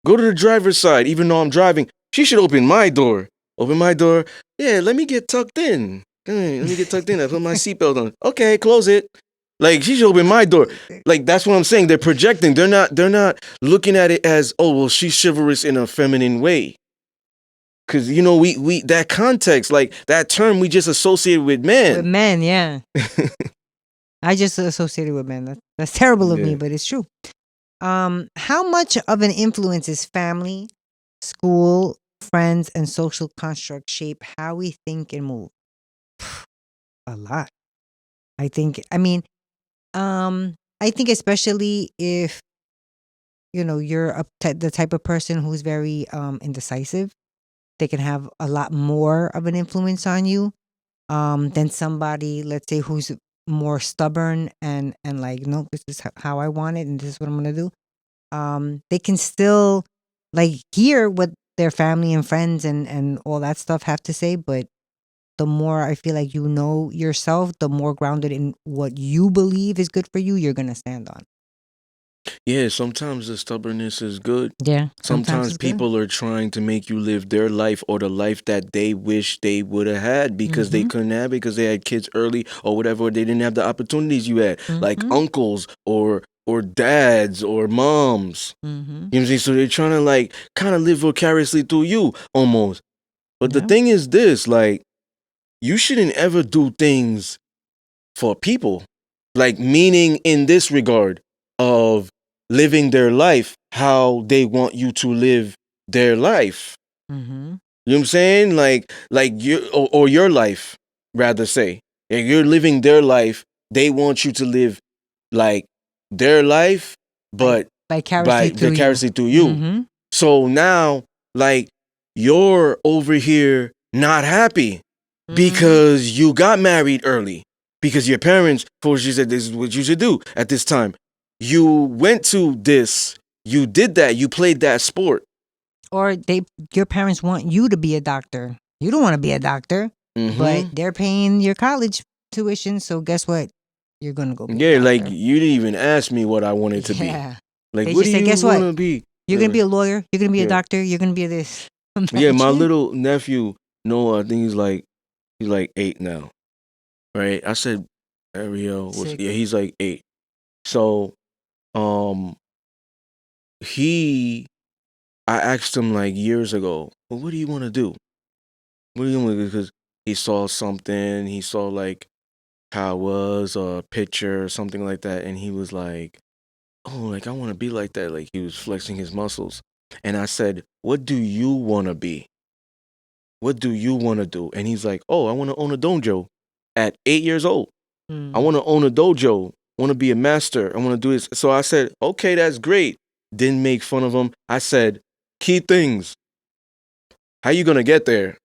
Go to the driver's side, even though I'm driving. She should open my door. Open my door. Yeah, let me get tucked in. Let me get tucked in. I put my seatbelt on. Okay, close it. Like she should open my door. Like that's what I'm saying. They're projecting. They're not looking at it as, oh well, she's chivalrous in a feminine way. Cause you know we that context, like that term, we just associated with men.
With men, yeah. I just associated with men. That's terrible of me, but it's true. How much of an influence is family, school, friends, and social construct shape how we think and move? A lot. I think. I mean, I think especially if you're the type of person who's very indecisive, they can have a lot more of an influence on you than somebody, let's say, who's more stubborn and like, no, this is how I want it and this is what I'm gonna do. They can still like hear what their family and friends and all that stuff have to say, but the more I feel like you know yourself, the more grounded in what you believe is good for you, you're gonna stand on.
Yeah, sometimes the stubbornness is good.
Yeah.
Sometimes people are trying to make you live their life or the life that they wish they would have had because they couldn't have, because they had kids early or whatever, or they didn't have the opportunities you had, like uncles or dads or moms. You know what I'm saying? So they're trying to like kind of live vicariously through you almost. But the thing is this, like, you shouldn't ever do things for people. Like, meaning in this regard of living their life how they want you to live their life. You know what I'm saying? Like you or your life, rather say. If you're living their life, they want you to live like their life, but vicariously through you. So now, like, you're over here not happy because you got married early. because your parents forced you, said this is what you should do at this time. You went to this, you did that, you played that sport.
Or your parents want you to be a doctor. You don't want to be a doctor, but they're paying your college tuition. So guess what? You're gonna go be a doctor.
Like you didn't even ask me what I wanted to be. Like,
they
what
just
do
say,
you
guess
want
what?
to be?
You're gonna be a lawyer. You're gonna be a doctor. You're gonna be a this.
Yeah, my little nephew Noah, I think he's like 8 now, right? I said Ariel was he's like 8. So, I asked him like years ago, well, what do you want to do? What do you want to do? Because he saw something, he saw like how it was, a picture or something like that, and he was like, oh, like I want to be like that. Like he was flexing his muscles. And I said, what do you want to be? What do you want to do? And he's like, oh, I want to own a dojo at 8 years old. I want to own a dojo. I want to be a master. I want to do this. So I said, okay, that's great. Didn't make fun of him. I said, key things. How you going to get there?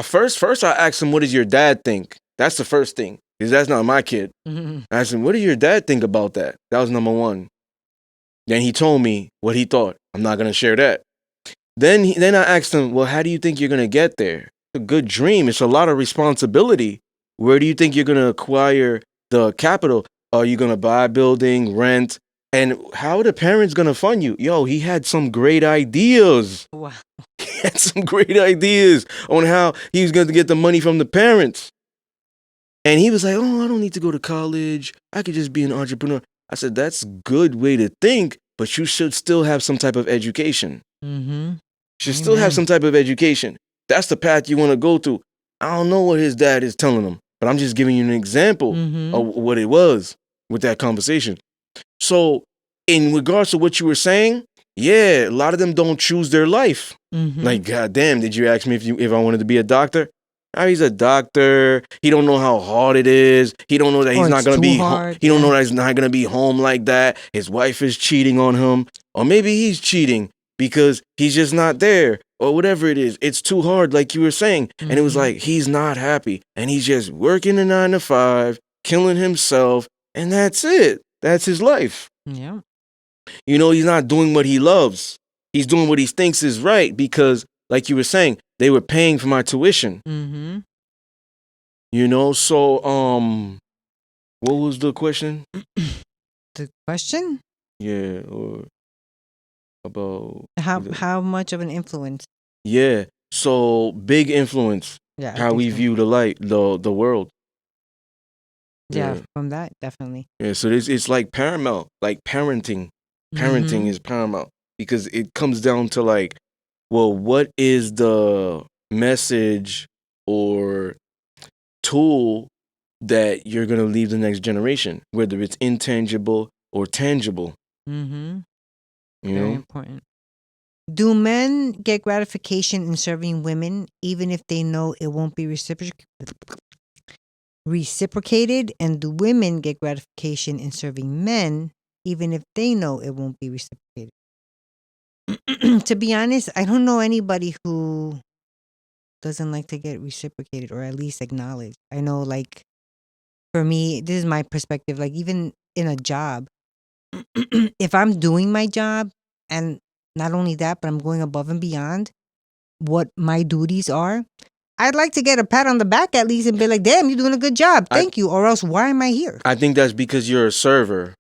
First I asked him, what does your dad think? That's the first thing, because that's not my kid. I asked him, what does your dad think about that? That was number one. Then he told me what he thought. I'm not going to share that. Then I asked him, well, how do you think you're going to get there? It's a good dream. It's a lot of responsibility. Where do you think you're going to acquire the capital? Are you going to buy a building, rent? And how are the parents going to fund you? Yo, he had some great ideas.
Wow.
He had some great ideas on how he was going to get the money from the parents. And he was like, oh, I don't need to go to college. I could just be an entrepreneur. I said, that's a good way to think, but you should still have some type of education.
Mm-hmm.
Should still have some type of education. That's the path you want to go to. I don't know what his dad is telling him, but I'm just giving you an example of what it was with that conversation. So in regards to what you were saying, yeah, a lot of them don't choose their life. Like, goddamn, did you ask me if I wanted to be a doctor? Oh, he's a doctor. He don't know how hard it is. He don't know that he's not gonna be. He don't know that he's not gonna be home like that. His wife is cheating on him, or maybe he's cheating because he's just not there, or whatever it is. It's too hard, like you were saying. And it was like he's not happy, and he's just working a 9 to 5, killing himself, and that's it. That's his life.
Yeah.
You know, he's not doing what he loves. He's doing what he thinks is right because, like you were saying, they were paying for my tuition. You know, so what was the question?
The question?
Yeah, or about
how much of an influence?
Yeah, so big influence.
Yeah,
how we view the world.
Yeah, from that definitely.
Yeah, so it's like paramount, like parenting. Parenting is paramount because it comes down to like, well, what is the message or tool that you're going to leave the next generation, whether it's intangible or tangible. You
Very important. Do men get gratification in serving women even if they know it won't be reciprocated? And do women get gratification in serving men even if they know it won't be reciprocated? To be honest, I don't know anybody who doesn't like to get reciprocated or at least acknowledged. I know, like, for me, this is my perspective, like even in a job, if I'm doing my job and not only that, but I'm going above and beyond what my duties are, I'd like to get a pat on the back at least and be like, damn, you're doing a good job. Thank you. Or else why am I here?
I think that's because you're a server.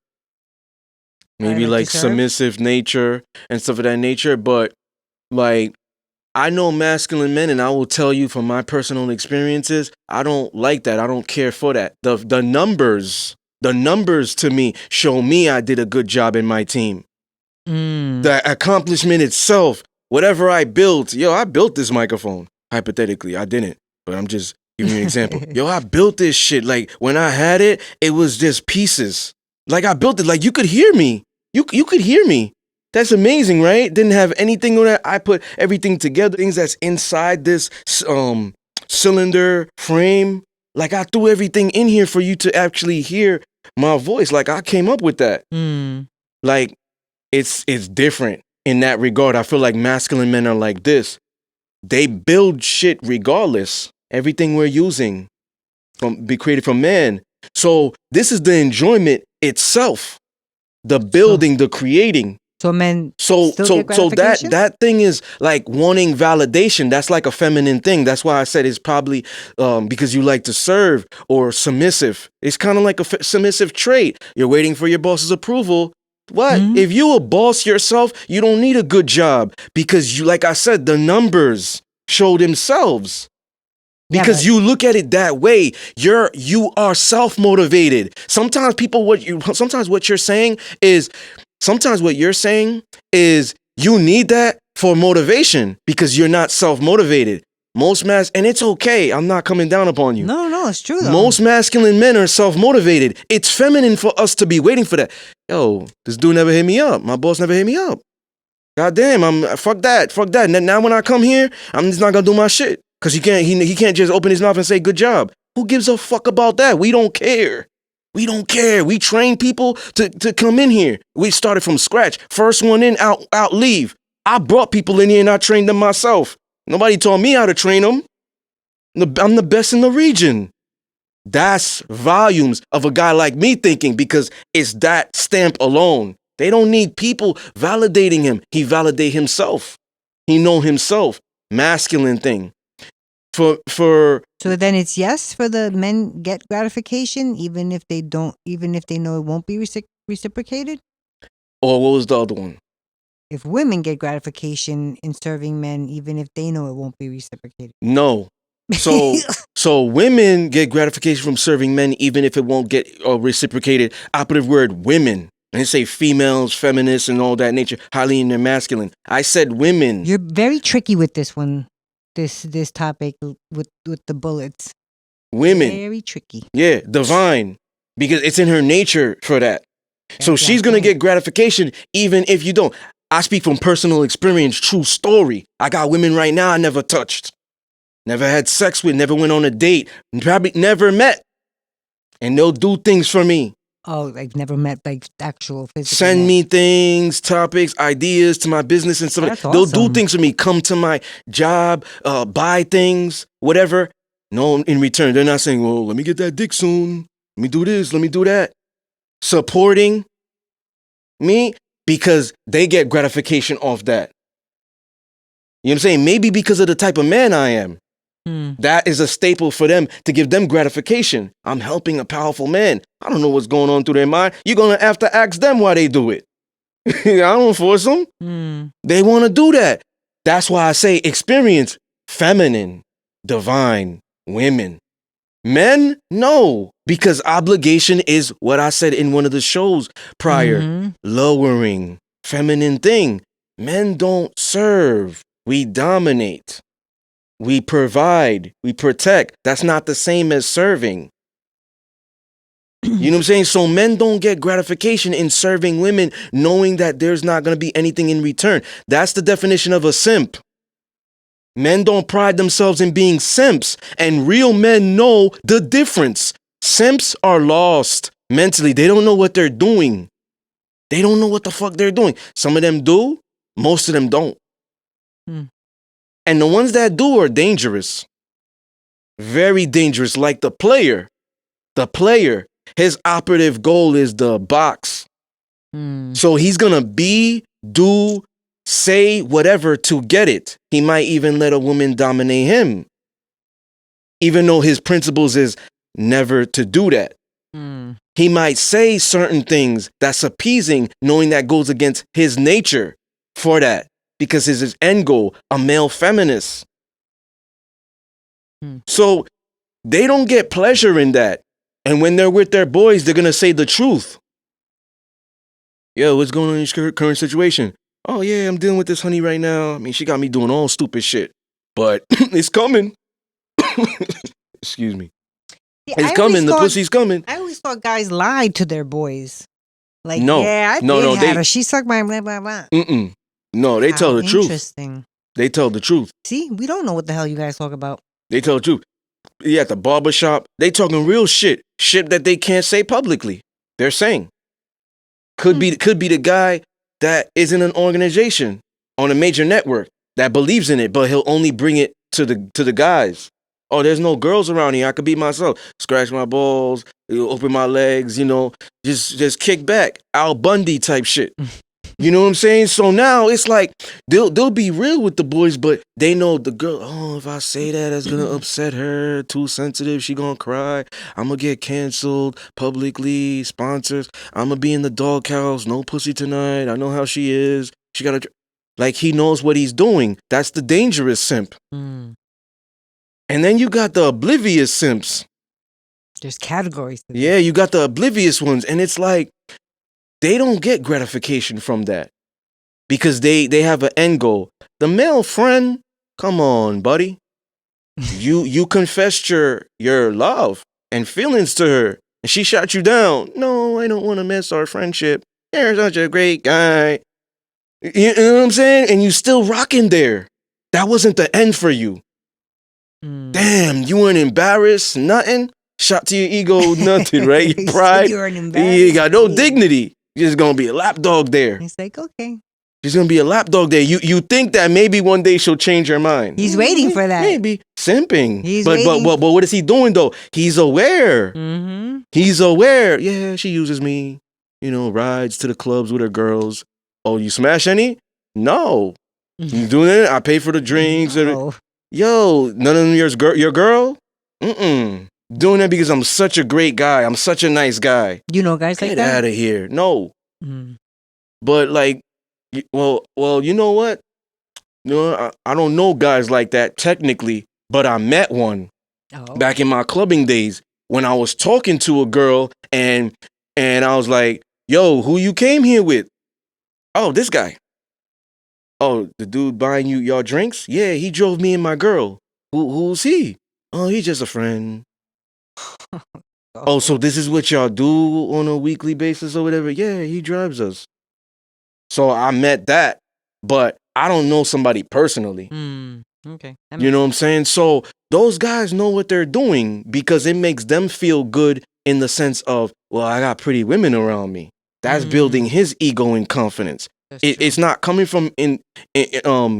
Maybe like submissive nature and stuff of that nature. But like, I know masculine men, and I will tell you from my personal experiences, I don't like that. I don't care for that. The numbers to me show me I did a good job in my team. The accomplishment itself, whatever I built, I built this microphone. Hypothetically, I didn't, but I'm just giving you an example. I built this shit. Like when I had it, it was just pieces. Like I built it. Like you could hear me. You could hear me. That's amazing, right? Didn't have anything on that. I put everything together. Things that's inside this cylinder frame. Like I threw everything in here for you to actually hear my voice. Like I came up with that. Like it's different in that regard. I feel like masculine men are like this. They build shit regardless. Everything we're using, be created from man. So this is the enjoyment itself, the building, the creating.
So men
So
still get gratification?
that thing is like wanting validation. That's like a feminine thing. That's why I said it's probably because you like to serve or submissive. It's kind of like a submissive trait. You're waiting for your boss's approval. What?
Mhm.
If you a boss yourself, you don't need a good job because you, like I said, the numbers show themselves.
Yeah,
Because
but-
you look at it that way, you are self-motivated. Sometimes what you're saying is you need that for motivation because you're not self-motivated. Most and it's okay. I'm not coming down upon you.
No, it's true though.
Most masculine men are self-motivated. It's feminine for us to be waiting for that. Yo, this dude never hit me up. My boss never hit me up. God damn, fuck that. Now when I come here, I'm just not gonna do my shit. Cause he can't just open his mouth and say good job. Who gives a fuck about that? We don't care. We train people to come in here. We started from scratch. First one in, out, leave. I brought people in here and I trained them myself. Nobody taught me how to train them. I'm the best in the region. That's volumes of a guy like me thinking because it's that stamp alone. They don't need people validating him. He validate himself. He know himself. Masculine thing. For
So then it's yes for the men get gratification even if they know it won't be reciprocated?
or what was the other one?
If women get gratification in serving men even if they know it won't be reciprocated.
No. So women get gratification from serving men even if it won't get reciprocated. Operative word women. I didn't say females, feminists, and all that nature, highly in their masculine. I said women.
You're very tricky with this one. This topic with the bullets.
Women.
Very tricky.
Yeah, divine. Because it's in her nature for that. So
That's
she's going to
right.
get gratification even if you don't. I speak from personal experience, true story. I got women right now I never touched, never had sex with, never went on a date, probably never met. And they'll do things for me.
Oh, like never met like actual physical.
Send me things, topics, ideas to my business and stuff.
That's
They'll do
awesome.
things for me. Come to my job, buy things, whatever. No, in return, they're not saying, well, let me get that dick soon. Let me do this, let me do that. Supporting me because they get gratification off that. You know what I'm saying? Maybe because of the type of man I am. That is a staple for them to give them gratification. I'm helping a powerful man. I don't know what's going on through their mind. You're going to have to ask them why they do it. I don't force them. They want to do that. That's why I say experience feminine, divine, women. Men, no, because obligation is what I said in one of the shows prior. Lowering, feminine thing. Men don't serve. We dominate. We provide. We protect. That's not the same as serving. You know what I'm saying? So men don't get gratification in serving women knowing that there's not going to be anything in return. That's the definition of a simp. Men don't pride themselves in being simps, and real men know the difference. Simps are lost mentally. They don't know what they're doing. They don't know what the fuck they're doing. Some of them do, most of them don't. And the ones that do are dangerous. Very dangerous, like the player. The player, his operative goal is the box. So he's going to do, say whatever to get it. He might even let a woman dominate him. Even though his principles is never to do that. He might say certain things that's appeasing, knowing that goes against his nature for that. Because it's his end goal, a male feminist. So they don't get pleasure in that. And when they're with their boys, they're going to say the truth. Yo, what's going on in your current situation? Oh, yeah, I'm dealing with this honey right now. I mean, she got me doing all stupid shit. But it's coming. Excuse me. It's coming. The pussy's coming.
I always thought guys lied to their boys. Like,
no,
yeah, I
no,
had her. She sucked my blah, blah, blah.
No, they tell the truth.
Interesting.
They tell the truth.
See, we don't know what the hell you guys talk about.
They tell the truth. Yeah, at the barbershop, they talking real shit. Shit that they can't say publicly. They're saying. Could be the guy that is in an organization on a major network that believes in it, but he'll only bring it to the guys. Oh, there's no girls around here. I could be myself. Scratch my balls, open my legs, just kick back. Al Bundy type shit. You know what I'm saying? So now it's like they'll be real with the boys, but they know the girl, oh, if I say that, that's gonna upset her. Too sensitive, she gonna cry. I'm gonna get canceled publicly, sponsors. I'm gonna be in the doghouse, no pussy tonight. I know how she is. She gotta, like, he knows what he's doing. That's the dangerous simp.
Mm.
And then you got the oblivious simps.
There's categories to this.
Yeah, you got the oblivious ones, and it's like, they don't get gratification from that because they have an end goal. The male friend, come on, buddy. You confessed your love and feelings to her, and she shot you down. No, I don't want to miss our friendship. You're such a great guy. You know what I'm saying? And you still rocking there. That wasn't the end for you. Damn, you weren't embarrassed, nothing. Shot to your ego, nothing, right? Your pride.
You weren't
You
embarrassed.
got no dignity. You're just gonna be a lapdog there.
He's like, okay.
She's gonna be a lapdog there. You think that maybe one day she'll change her mind.
He's waiting for that.
Maybe. Simping.
He's
but
waiting.
but what is he doing though? He's aware.
Mm-hmm.
He's aware. Yeah, she uses me. Rides to the clubs with her girls. Oh, you smash any? No. You doing it? I pay for the drinks.
No.
Yo, none of them your girl? Mm-mm. Doing that because I'm such a great guy. I'm such a nice guy.
You know guys like
Get
that?
out of here. No.
Mm.
But like, well, you know what? I don't know guys like that technically, but I met one back in my clubbing days when I was talking to a girl and I was like, yo, who you came here with? Oh, this guy. Oh, the dude buying y'all drinks? Yeah, he drove me and my girl. Who's he? Oh, he's just a friend. Oh, so this is what y'all do on a weekly basis or whatever? Yeah, he drives us. So I met that, but I don't know somebody personally.
Okay.
You know what I'm saying? So those guys know what they're doing because it makes them feel good in the sense of, well, I got pretty women around me. That's building his ego and confidence. It's not coming from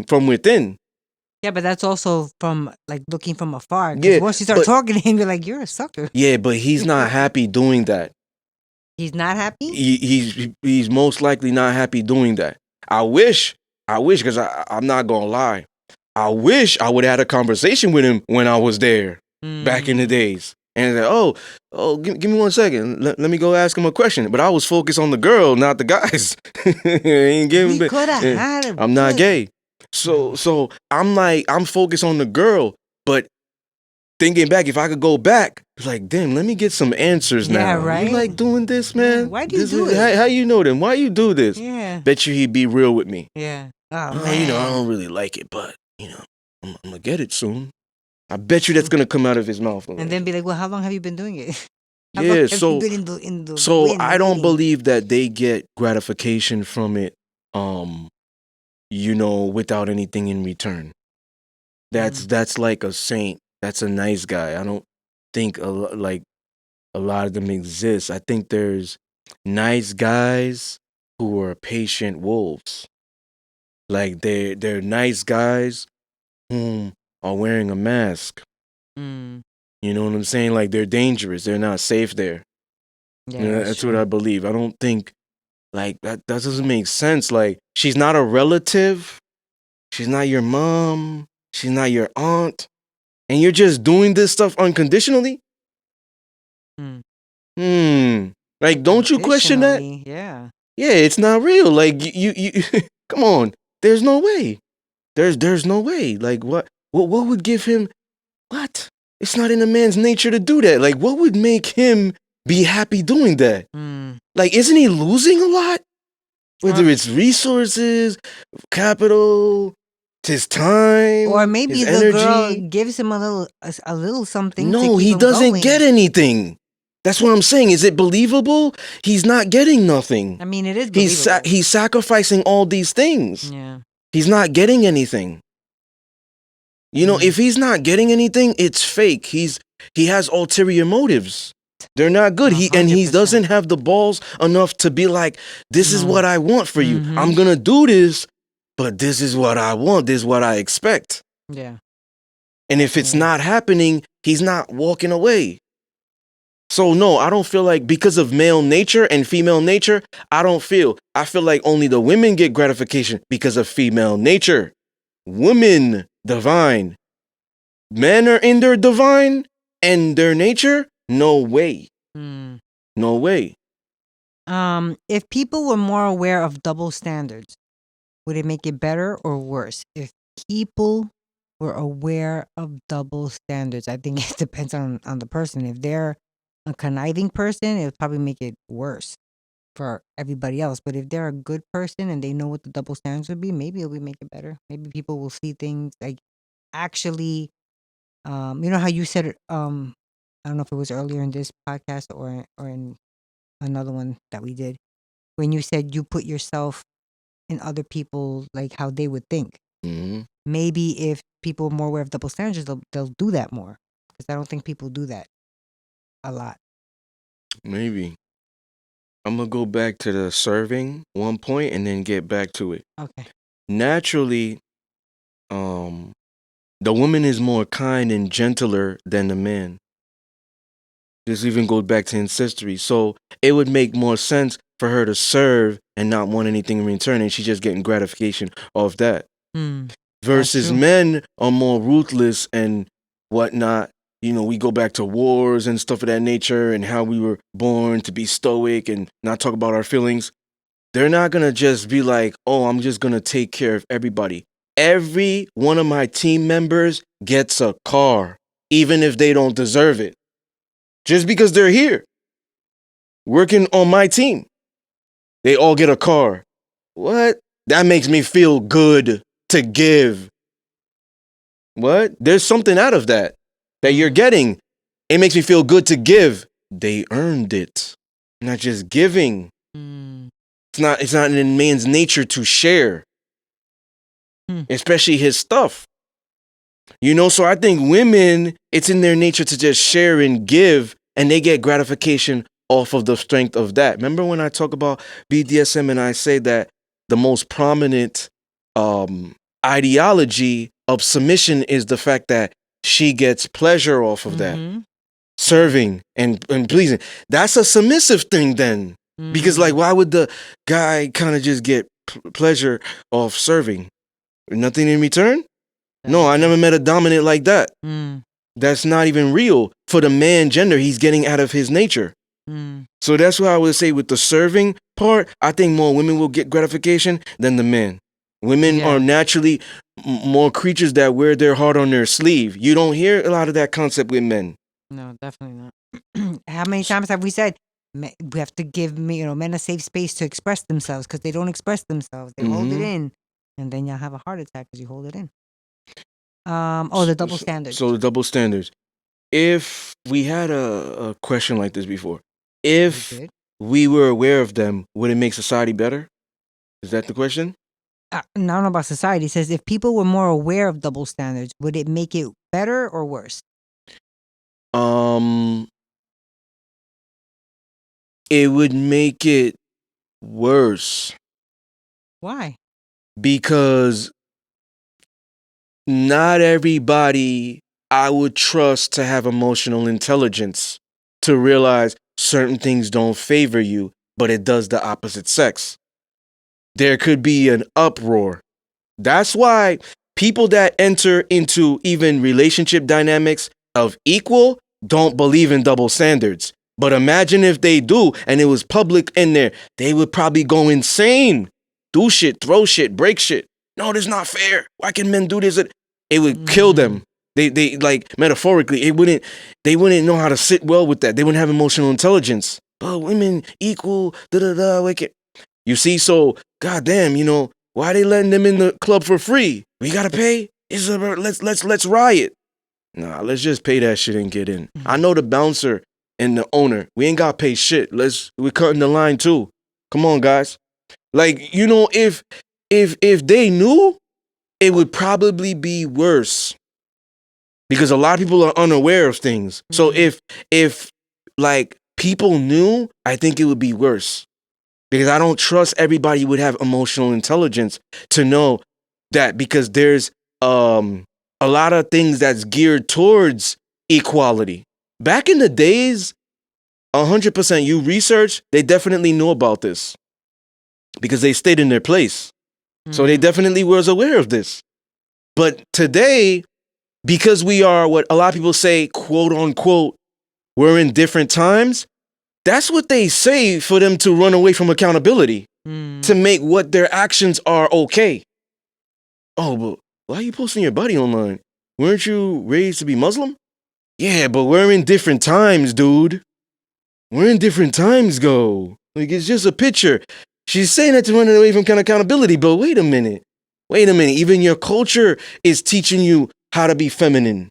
from within.
Yeah, but that's also from like looking from afar.
Yeah,
once you start talking to him, you're like, you're a sucker.
Yeah, but he's not happy doing that.
He's not happy?
He's most likely not happy doing that. I wish, because I'm not gonna lie. I wish I would have had a conversation with him when I was there back in the days. And said, oh, give me 1 second. Let me go ask him a question. But I was focused on the girl, not the guys. I'm not gay. So I'm focused on the girl. But thinking back, if I could go back, it's like, damn, let me get some answers now.
Yeah, right?
You like doing this, man?
Why do you do it?
How you know them? Why you do this?
Yeah.
Bet you he'd be real with me.
Yeah. Oh, man.
I don't really like it, but, I'm going to get it soon. I bet you that's going to come out of his mouth.
And then be like, well, how long have you been doing it?
Yeah, so I don't believe that they get gratification from it, without anything in return. That's like a saint. That's a nice guy. I don't think a lot of them exist. I think there's nice guys who are patient wolves. Like they're nice guys who are wearing a mask. You know what I'm saying? Like they're dangerous. They're not safe there. Yeah, that's what I believe. I don't think like that doesn't make sense. Like she's not a relative. She's not your mom. She's not your aunt. And you're just doing this stuff unconditionally? Like, don't you question that?
Yeah.
Yeah, it's not real. Like you come on. There's no way. There's no way. Like what would give him what? It's not in a man's nature to do that. Like what would make him be happy doing that? Like isn't he losing a lot? Whether it's resources, capital, his time,
or maybe
his
the
energy.
girl gives him a little something.
No, he doesn't get anything. That's what I'm saying. Is it believable? He's not getting nothing.
I mean, it is believable.
He's sacrificing all these things.
Yeah.
He's not getting anything. If he's not getting anything, it's fake. He has ulterior motives. They're not good. He doesn't have the balls enough to be like, this is what I want for you. I'm gonna do this, but this is what I want. This is what I expect.
Yeah.
And if it's not happening, he's not walking away. So no, I don't feel like because of male nature and female nature, I feel like only the women get gratification because of female nature. Women, divine. Men are in their divine and their nature? No way. No way.
If people were more aware of double standards, would it make it better or worse? If people were aware of double standards, I think it depends on the person. If they're a conniving person, it'll probably make it worse for everybody else. But if they're a good person and they know what the double standards would be, maybe it would make it better. Maybe people will see things like actually, you know how you said it, I don't know if it was earlier in this podcast or in another one that we did, when you said you put yourself in other people, like how they would think.
Mm-hmm.
Maybe if people are more aware of double standards, they'll do that more, because I don't think people do that a lot.
Maybe. I'm going to go back to the serving one point and then get back to it.
Okay.
Naturally, the woman is more kind and gentler than the man. This even goes back to ancestry. So it would make more sense for her to serve and not want anything in return, and she's just getting gratification off that. Versus men are more ruthless and whatnot. You know, we go back to wars and stuff of that nature and how we were born to be stoic and not talk about our feelings. They're not going to just be like, oh, I'm just going to take care of everybody. Every one of my team members gets a car, even if they don't deserve it. Just because they're here, working on my team. They all get a car. What? That makes me feel good to give. What? There's something out of that you're getting. It makes me feel good to give. They earned it. Not just giving. It's not in man's nature to share. Especially his stuff. You know, so I think women, it's in their nature to just share and give, and they get gratification off of the strength of that. Remember when I talk about BDSM and I say that the most prominent ideology of submission is the fact that she gets pleasure off of that. Serving and pleasing. That's a submissive thing then. Because like, why would the guy kind of just get pleasure off serving? Nothing in return? No, I never met a dominant like that. That's not even real for the man gender. He's getting out of his nature. So that's why I would say with the serving part, I think more women will get gratification than the men. Women are naturally more creatures that wear their heart on their sleeve. You don't hear a lot of that concept with men.
No, definitely not. How many times have we said we have to give men a safe space to express themselves, because they don't express themselves. They hold it in, and then y'all have a heart attack because you hold it in. The double standards.
So the double standards. If we had a question like this before, if we were aware of them, would it make society better? Is that the question?
I don't know about society. It says if people were more aware of double standards, would it make it better or worse?
It would make it worse.
Why?
Because not everybody I would trust to have emotional intelligence to realize certain things don't favor you, but it does the opposite sex. There could be an uproar. That's why people that enter into even relationship dynamics of equal don't believe in double standards. But imagine if they do and it was public in there, they would probably go insane. Do shit, throw shit, break shit. No, this is not fair. Why can men do this? It would kill them. They like metaphorically, they wouldn't know how to sit well with that. They wouldn't have emotional intelligence. But women equal, wicked. You see, so goddamn, why they letting them in the club for free? We gotta pay. Let's riot. Nah, let's just pay that shit and get in. I know the bouncer and the owner. We ain't gotta pay shit. We're cutting the line too. Come on, guys. Like, if they knew, it would probably be worse. Because a lot of people are unaware of things. So if like people knew, I think it would be worse. Because I don't trust everybody would have emotional intelligence to know that, because there's a lot of things that's geared towards equality. Back in the days, 100% you research, they definitely knew about this because they stayed in their place. So they definitely was aware of this. But today, because we are what a lot of people say, quote unquote, we're in different times, that's what they say for them to run away from accountability, to make what their actions are okay. Oh, but why are you posting your body online? Weren't you raised to be Muslim? Yeah, but we're in different times, dude. We're in different times, go. Like, it's just a picture. She's saying that to run away from kind of accountability, but wait a minute. Wait a minute. Even your culture is teaching you how to be feminine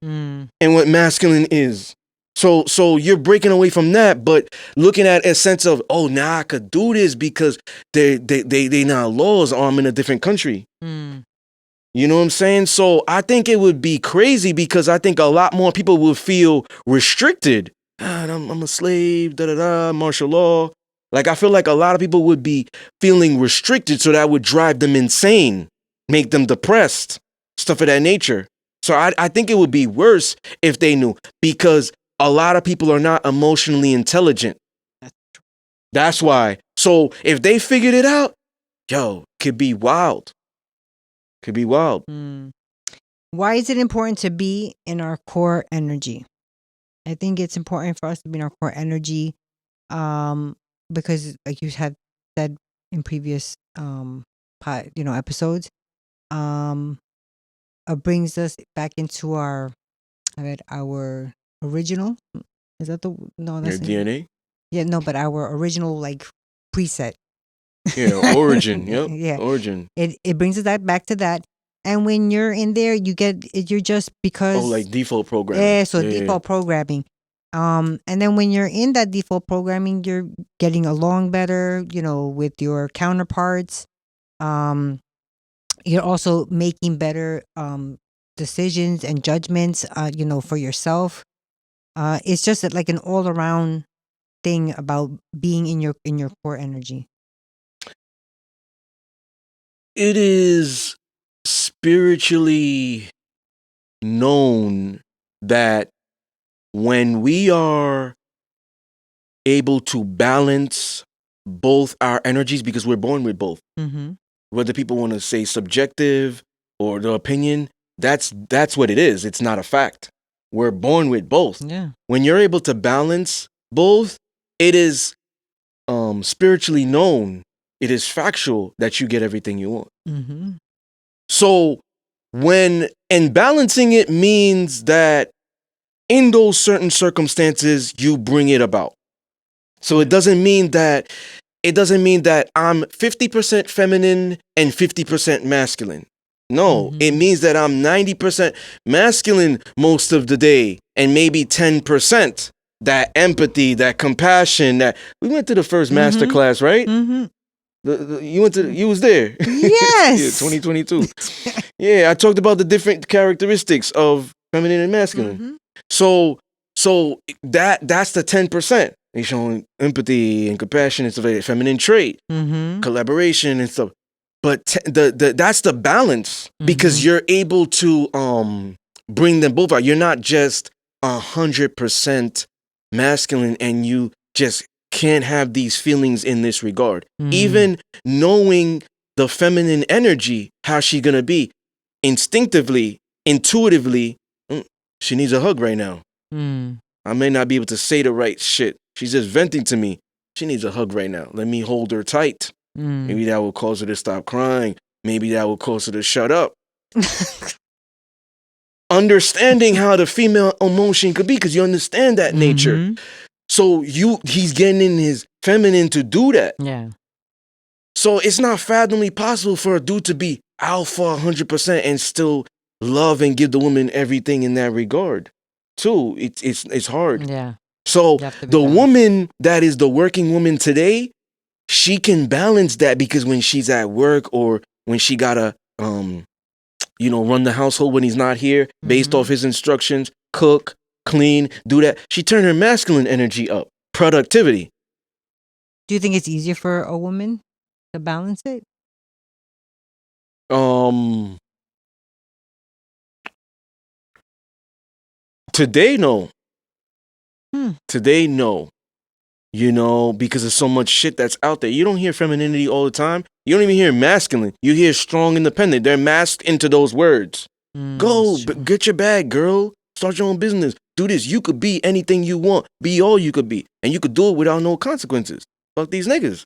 and what masculine is. So you're breaking away from that, but looking at a sense of, oh, now I could do this because they now laws, or I'm in a different country. You know what I'm saying? So I think it would be crazy because I think a lot more people would feel restricted. I'm a slave, martial law. Like, I feel like a lot of people would be feeling restricted, so that would drive them insane, make them depressed, stuff of that nature. So I think it would be worse if they knew, because a lot of people are not emotionally intelligent. That's why. So if they figured it out, yo, could be wild. Could be wild.
Why is it important to be in our core energy? I think it's important for us to be in our core energy, because, like you had said in previous episodes, it brings us back into our original. Is that the no?
Your
That's
DNA?
Yeah, no, but our original, like, preset.
Yeah, origin. Yep.
Yeah.
Origin.
It brings us back to that. And when you're in there, you're just because
Oh, like default programming.
yeah, so default programming. And then when you're in that default programming, you're getting along better, with your counterparts. You're also making better decisions and judgments, for yourself. It's just like an all around thing about being in your core energy.
It is spiritually known that when we are able to balance both our energies, because we're born with both, whether people want to say subjective or the opinion, that's what it is. It's not a fact. We're born with both.
Yeah.
When you're able to balance both, it is spiritually known, it is factual that you get everything you want. So and balancing it means that in those certain circumstances, you bring it about. So it doesn't mean that I'm 50% feminine and 50% masculine. No, it means that I'm 90% masculine most of the day and maybe 10% that empathy, that compassion. That we went to the first master class, right? You was there.
Yes.
Yeah, 2022. Yeah, I talked about the different characteristics of feminine and masculine. So that's the 10%. They showing empathy and compassion and stuff like that, feminine trait, collaboration and stuff. But that's the balance, because you're able to bring them both out. You're not just 100% masculine and you just can't have these feelings in this regard. Even knowing the feminine energy, how she gonna be, instinctively, intuitively, she needs a hug right now. I may not be able to say the right shit. She's just venting to me. She needs a hug right now. Let me hold her tight. Maybe that will cause her to stop crying. Maybe that will cause her to shut up. Understanding how the female emotion could be, because you understand that nature. So he's getting in his feminine to do that.
Yeah.
So it's not fathomably possible for a dude to be alpha 100% and still love and give the woman everything in that regard. Too, it's hard.
Yeah.
So the
balanced.
woman that is the working woman today, she can balance that, because when she's at work or when she gotta run the household when he's not here, based off his instructions, cook, clean, do that, she turned her masculine energy up. Productivity.
Do you think it's easier for a woman to balance it?
Today, no.
Hmm.
Today, no. You know, because of so much shit that's out there. You don't hear femininity all the time. You don't even hear masculine. You hear strong, independent. They're masked into those words. Go, get your bag, girl. Start your own business. Do this. You could be anything you want. Be all you could be. And you could do it without no consequences. Fuck these niggas.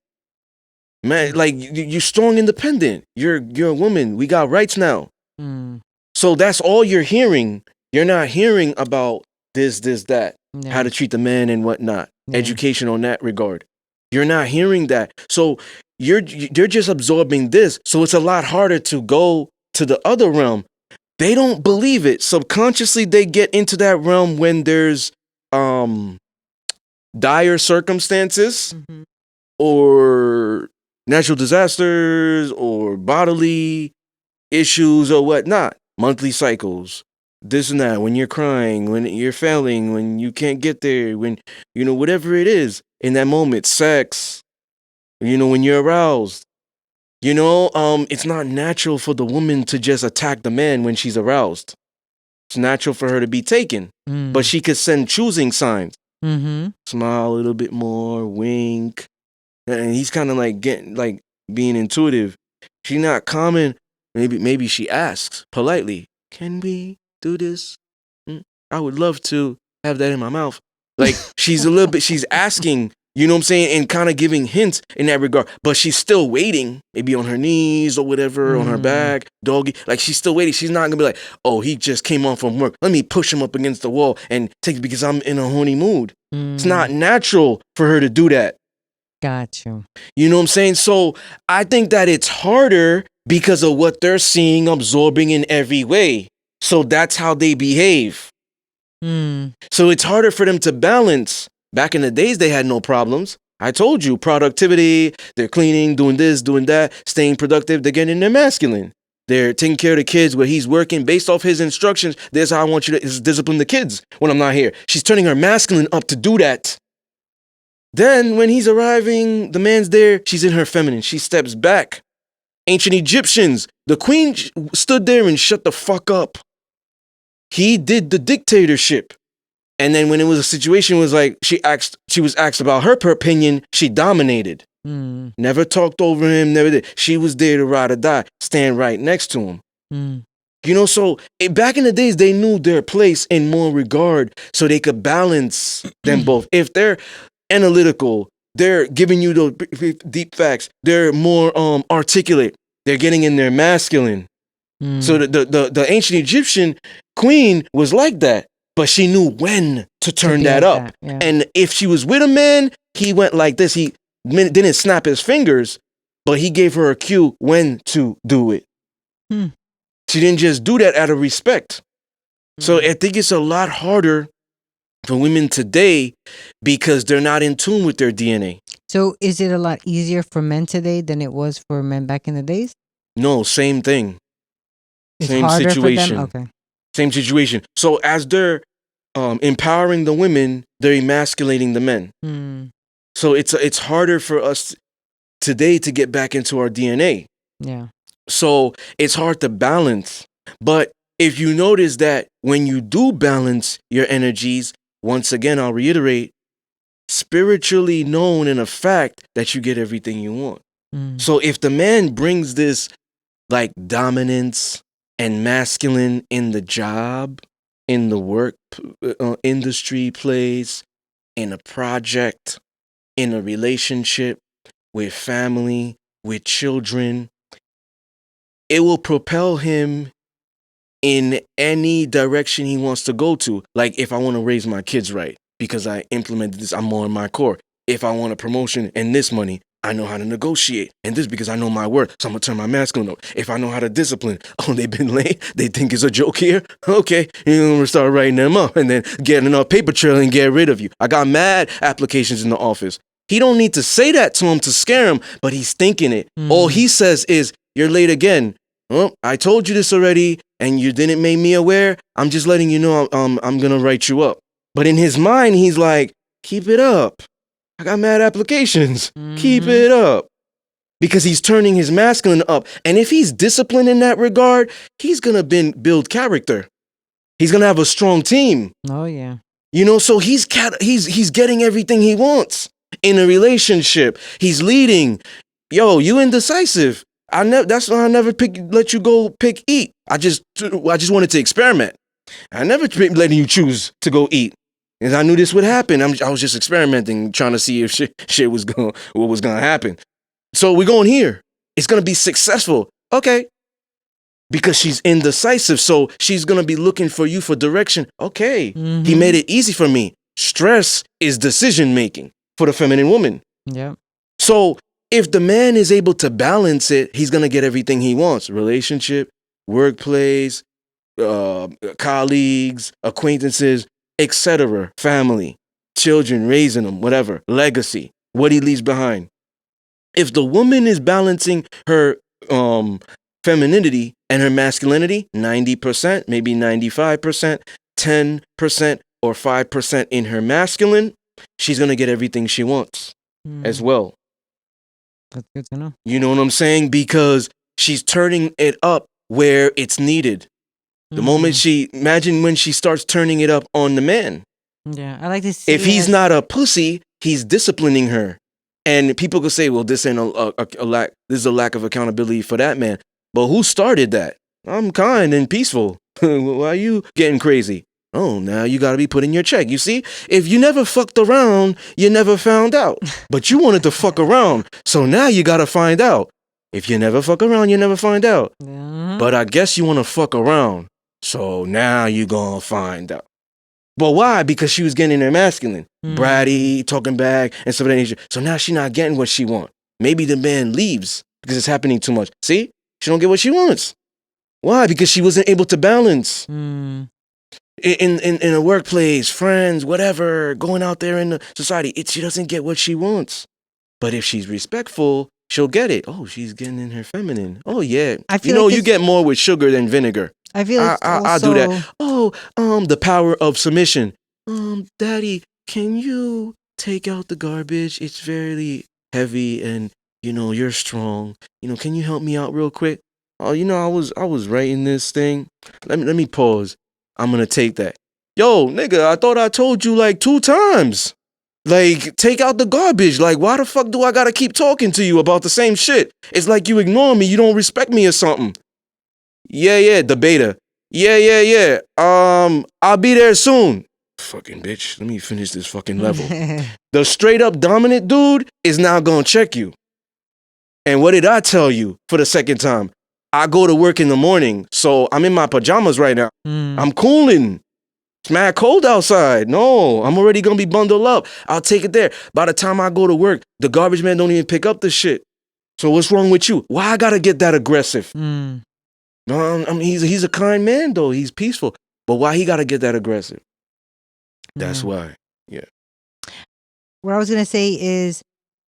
Man, like, you're strong, independent. You're a woman. We got rights now. So that's all you're hearing. You're not hearing about this, that, how to treat the man and whatnot. Education on that regard. You're not hearing that. So they're just absorbing this. So it's a lot harder to go to the other realm. They don't believe it. Subconsciously, they get into that realm when there's dire circumstances or natural disasters or bodily issues or whatnot. Monthly cycles, this and that, when you're crying, when you're failing, when you can't get there, when, you know, whatever it is in that moment, sex, you know, when you're aroused. You know, it's not natural for the woman to just attack the man when she's aroused. It's natural for her to be taken, but she could send choosing signs. Smile a little bit more, wink. And he's kind of like being intuitive. She's not common. Maybe she asks politely, "Can we do this? I would love to have that in my mouth." Like, she's a little bit, she's asking, you know what I'm saying, and kind of giving hints in that regard. But she's still waiting, maybe on her knees or whatever, on her back, doggy. Like, she's still waiting. She's not gonna be like, "Oh, he just came on from work. Let me push him up against the wall and take it because I'm in a horny mood." It's not natural for her to do that.
Got you.
You know what I'm saying? So I think that it's harder because of what they're seeing, absorbing in every way. So that's how they behave. So it's harder for them to balance. Back in the days, they had no problems. I told you, productivity, they're cleaning, doing this, doing that, staying productive. They're getting their masculine. They're taking care of the kids where he's working based off his instructions. This is how I want you to discipline the kids when I'm not here. She's turning her masculine up to do that. Then when he's arriving, the man's there, she's in her feminine. She steps back. Ancient Egyptians, the queen stood there and shut the fuck up. He did the dictatorship. And then when it was a situation, it was like she was asked about her opinion, she dominated. Never talked over him, never did. She was there to ride or die, stand right next to him. You know, so back in the days, they knew their place in more regard so they could balance them both. If they're analytical, they're giving you the deep facts, they're more articulate, they're getting in their masculine. So the ancient Egyptian queen was like that, but she knew when to turn that up. And if she was with a man, he went like this. He didn't snap his fingers, but he gave her a cue when to do it. She didn't just do that out of respect. So I think it's a lot harder for women today because they're not in tune with their DNA.
So is it a lot easier for men today than it was for men back in the days?
No, same thing.
It's
same
harder
situation.
for them? Okay.
Same situation. So as they're empowering the women, they're emasculating the men. So it's harder for us today to get back into our DNA.
Yeah.
So it's hard to balance. But if you notice that when you do balance your energies, once again, I'll reiterate, spiritually known in a fact that you get everything you want. So if the man brings this like dominance and masculine in the job, in the work industry place, in a project, in a relationship, with family, with children, it will propel him in any direction he wants to go to. Like, if I want to raise my kids right, because I implemented this, I'm more in my core. If I want a promotion and this money, I know how to negotiate. And this because I know my worth, so I'm going to turn my masculine up. If I know how to discipline, oh, they've been late, they think it's a joke here? Okay, you're going to start writing them up and then get enough paper trail and get rid of you. I got mad applications in the office. He don't need to say that to him to scare him, but he's thinking it. All he says is, "You're late again." "Well, I told you this already, and you didn't make me aware. I'm just letting you know I'm going to write you up." But in his mind, he's like, keep it up. I got mad applications. Keep it up. Because he's turning his masculine up. And if he's disciplined in that regard, he's going to build character. He's gonna have a strong team.
Oh yeah.
You know, so he's getting everything he wants in a relationship. He's leading. Yo, you indecisive. That's why I never let you go eat. I just wanted to experiment. I never letting you choose to go eat. Because I knew this would happen. I was just experimenting, trying to see if shit was what was gonna happen. So we're going here. It's gonna be successful. Okay. Because she's indecisive. So she's gonna be looking for you for direction. Okay. He made it easy for me. Stress is decision making for the feminine woman.
Yeah.
So if the man is able to balance it, he's gonna get everything he wants: relationship, workplace, colleagues, acquaintances, etc., family, children, raising them, whatever, legacy, what he leaves behind. If the woman is balancing her femininity and her masculinity, 90%, maybe 95%, 10% or 5% in her masculine, she's going to get everything she wants as well.
That's good to know.
You know what I'm saying? Because she's turning it up where it's needed. The moment imagine when she starts turning it up on the man.
Yeah, I like to see.
If he's not a pussy, he's disciplining her. And people could say, well, this ain't a lack, this is a lack of accountability for that man. But who started that? I'm kind and peaceful. Why are you getting crazy? Oh, now you got to be put in your check. You see, if you never fucked around, you never found out. But you wanted to fuck around. So now you got to find out. If you never fuck around, you never find out. But I guess you want to fuck around. So now you going to find out. But why? Because she was getting her masculine. Bratty, talking back, and stuff of that nature. So now she's not getting what she wants. Maybe the man leaves because it's happening too much. See? She don't get what she wants. Why? Because she wasn't able to balance. In a workplace, friends, whatever, going out there in the society, she doesn't get what she wants. But if she's respectful, she'll get it. Oh, she's getting in her feminine. Oh, yeah. You get more with sugar than vinegar.
I feel like
I'll do that. Oh, the power of submission. Daddy, can you take out the garbage? It's very heavy and, you're strong. Can you help me out real quick? Oh, I was writing this thing. Let me pause. I'm going to take that. Yo, nigga, I thought I told you like 2 times. Like, take out the garbage. Like, why the fuck do I gotta keep talking to you about the same shit? It's like you ignore me, you don't respect me or something. Yeah, the beta. Yeah. I'll be there soon. Fucking bitch, let me finish this fucking level. The straight up dominant dude is now gonna check you. And what did I tell you for the second time? I go to work in the morning, so I'm in my pajamas right now. I'm cooling. It's mad cold outside. No, I'm already gonna be bundled up. I'll take it there. By the time I go to work, the garbage man don't even pick up the shit. So what's wrong with you? Why I gotta get that aggressive? He's a kind man though. He's peaceful. But why he gotta get that aggressive? That's why. Yeah.
What I was gonna say is,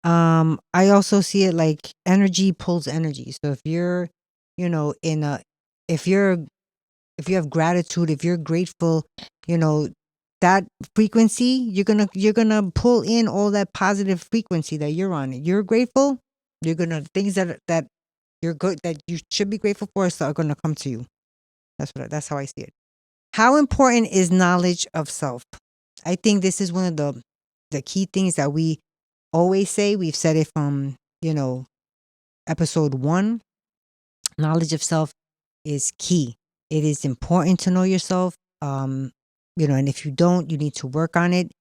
I also see it like energy pulls energy. So if you're, if you have gratitude, if you're grateful, that frequency, you're gonna pull in all that positive frequency that you're on. You're grateful, you're gonna things that you're good that you should be grateful for are gonna come to you. That's how I see it. How important is knowledge of self? I think this is one of the key things that we always say. We've said it from episode 1. Knowledge of self is key. It is important to know yourself. And if you don't, you need to work on it.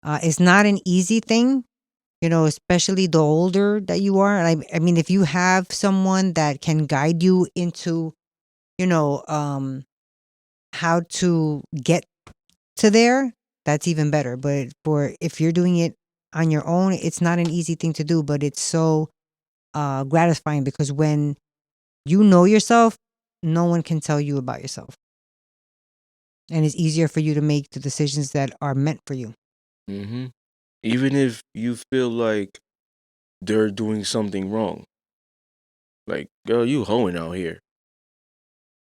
It's not an easy thing, especially the older that you are. And I mean, if you have someone that can guide you into, how to get to there, that's even better. But if you're doing it on your own, it's not an easy thing to do, but it's so gratifying because when you know yourself, no one can tell you about yourself. And it's easier for you to make the decisions that are meant for you.
Mm-hmm. Even if you feel like they're doing something wrong. Like, girl, you hoeing out here.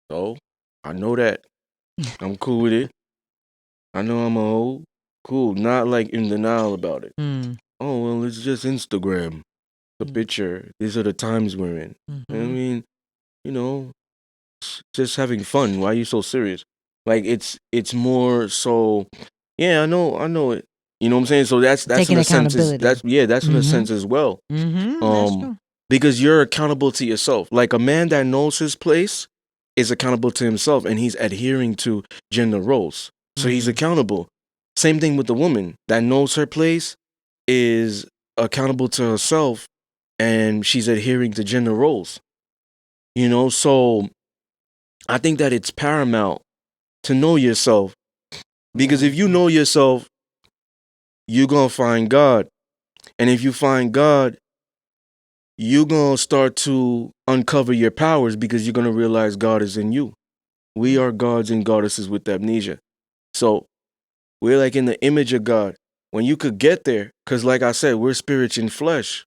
So, I know that. I'm cool with it. I know I'm a hoe. Cool. Not like in denial about it. Oh, well, it's just Instagram. The picture. These are the times we're in. I mean, just having fun. Why are you so serious? Like it's more so. Yeah, I know it. You know what I'm saying? So that's
Taking
in a sense
accountability.
that's in a sense as well.
That's true.
Because you're accountable to yourself. Like a man that knows his place is accountable to himself, and he's adhering to gender roles. So he's accountable. Same thing with the woman that knows her place is accountable to herself, and she's adhering to gender roles. You know, so I think that it's paramount to know yourself, because if you know yourself, you're gonna find God. And if you find God, you're gonna start to uncover your powers, because you're gonna realize God is in you. We are gods and goddesses with amnesia. So we're like in the image of God. When you could get there, because like I said, we're spirit in flesh.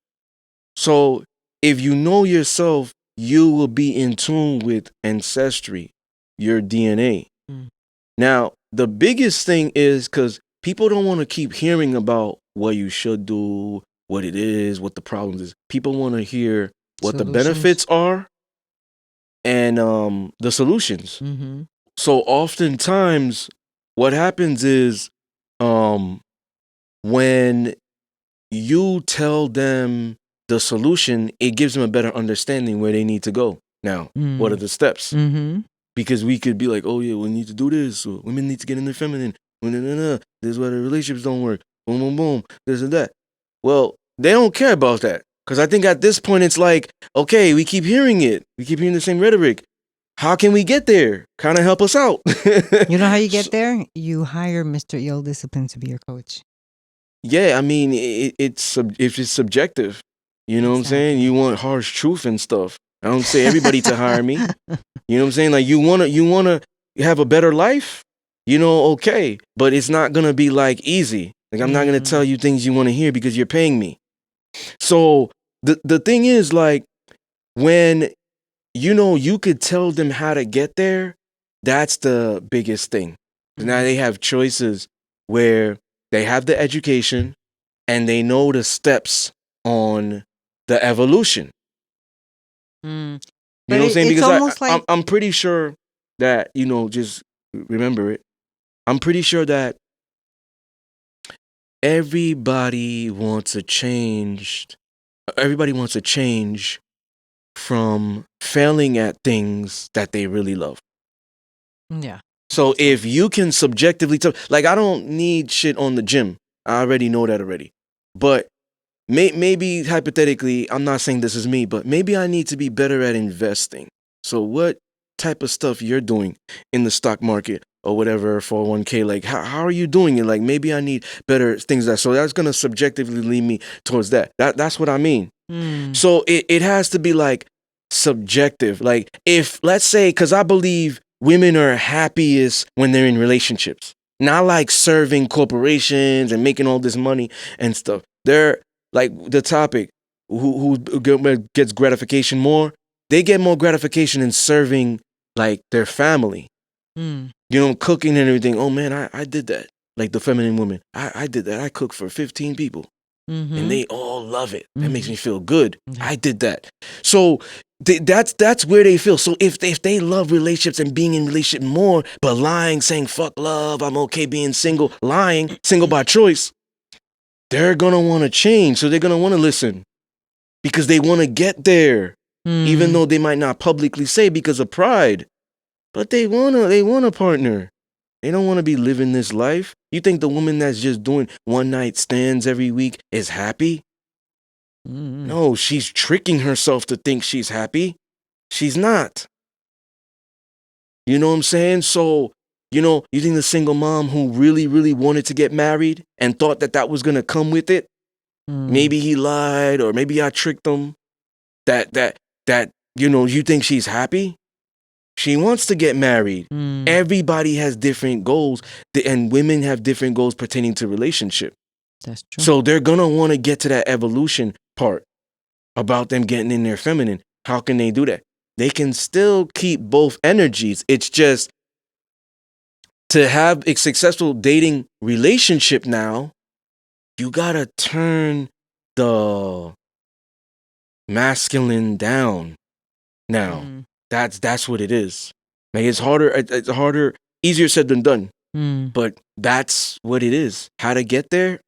So if you know yourself, you will be in tune with ancestry, your DNA. Now, the biggest thing is because people don't want to keep hearing about what you should do, what it is, what the problems is. People want to hear what the benefits are and the solutions. So oftentimes, what happens is when you tell them the solution, it gives them a better understanding where they need to go. Now, what are the steps? Because we could be like, oh yeah, we need to do this. Or women need to get in their feminine. This is why the relationships don't work. Boom, boom, boom. This and that. Well, they don't care about that. Because I think at this point, it's like, okay, we keep hearing it. We keep hearing the same rhetoric. How can we get there? Kind of help us out.
You know how you get there? You hire Mr. Ill Discipline to be your coach.
Yeah, I mean, it's subjective. You know what I'm saying? You want harsh truth and stuff. I don't say everybody to hire me. You know what I'm saying? Like you wanna have a better life, okay. But it's not gonna be like easy. Like I'm not gonna tell you things you wanna hear because you're paying me. So the thing is, like, when you could tell them how to get there, that's the biggest thing. Now they have choices where they have the education and they know the steps on the evolution. You know what I'm saying? Because I'm pretty sure that, just remember it. I'm pretty sure that everybody wants a change. Everybody wants a change from failing at things that they really love.
Yeah.
So if you can subjectively tell, like, I don't need shit on the gym. I already know that already. But maybe hypothetically, I'm not saying this is me, but maybe I need to be better at investing. So what type of stuff you're doing in the stock market or whatever, 401k, like how are you doing it? Like maybe I need better things. So that's going to subjectively lead me towards that. That's what I mean. So it has to be like subjective. Like if, let's say, because I believe women are happiest when they're in relationships, not like serving corporations and making all this money and stuff. They're like the topic, who gets gratification more? They get more gratification in serving like their family. Cooking and everything. Oh man, I did that. Like the feminine woman, I did that. I cooked for 15 people. And they all love it. That makes me feel good. I did that. So that's where they feel. So if they love relationships and being in relationship more, but lying, saying fuck love, I'm okay being single, lying, single by choice, they're gonna want to change. So they're gonna want to listen because they want to get there, even though they might not publicly say because of pride. But they want a partner. They don't want to be living this life. You think the woman that's just doing one night stands every week is happy? No, she's tricking herself to think she's happy. She's not. You know what I'm saying? So, you think the single mom who really, really wanted to get married and thought that was going to come with it, maybe he lied or maybe I tricked him, that you think she's happy? She wants to get married. Everybody has different goals, and women have different goals pertaining to relationship.
That's true.
So they're going to want to get to that evolution part about them getting in their feminine. How can they do that? They can still keep both energies. It's just to have a successful dating relationship now, you got to turn the masculine down now. That's what it is. Like it's harder Easier said than done.
Mm.
But that's what it is. How to get there?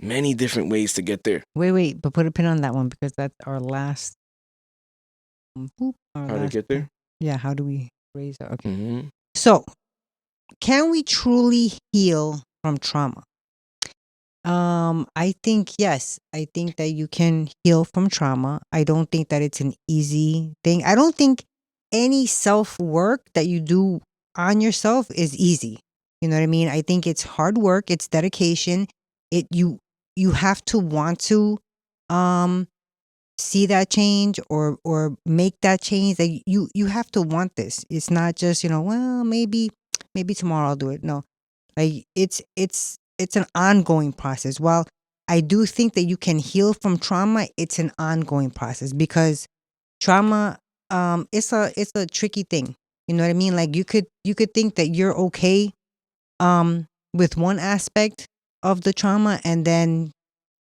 Many different ways to get there.
Wait, but put a pin on that one because that's our last.
How to get there?
Yeah, how do we raise that? Okay.
Mm-hmm.
So, can we truly heal from trauma? I think yes. I think that you can heal from trauma. I don't think that it's an easy thing. I don't think any self work that you do on yourself is easy. You know what I mean? I think it's hard work, it's dedication. You have to want to um see that change or make that change. That you have to want this. It's not just, well, maybe tomorrow I'll do it. No. Like it's an ongoing process. While I do think that you can heal from trauma, it's an ongoing process because trauma it's a tricky thing. You know what I mean? Like you could think that you're okay with one aspect of the trauma and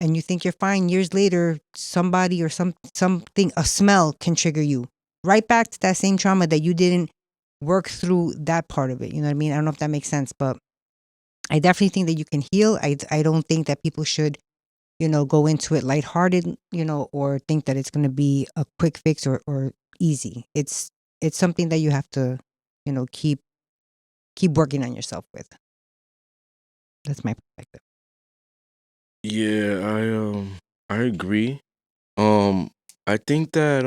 you think you're fine. Years later, somebody or something, a smell can trigger you right back to that same trauma that you didn't work through that part of it. You know what I mean? I don't know if that makes sense, but I definitely think that you can heal. I don't think that people should, go into it lighthearted, or think that it's going to be a quick fix or easy. It's something that you have to, keep working on yourself with. That's my perspective.
Yeah, I agree. Um, I think that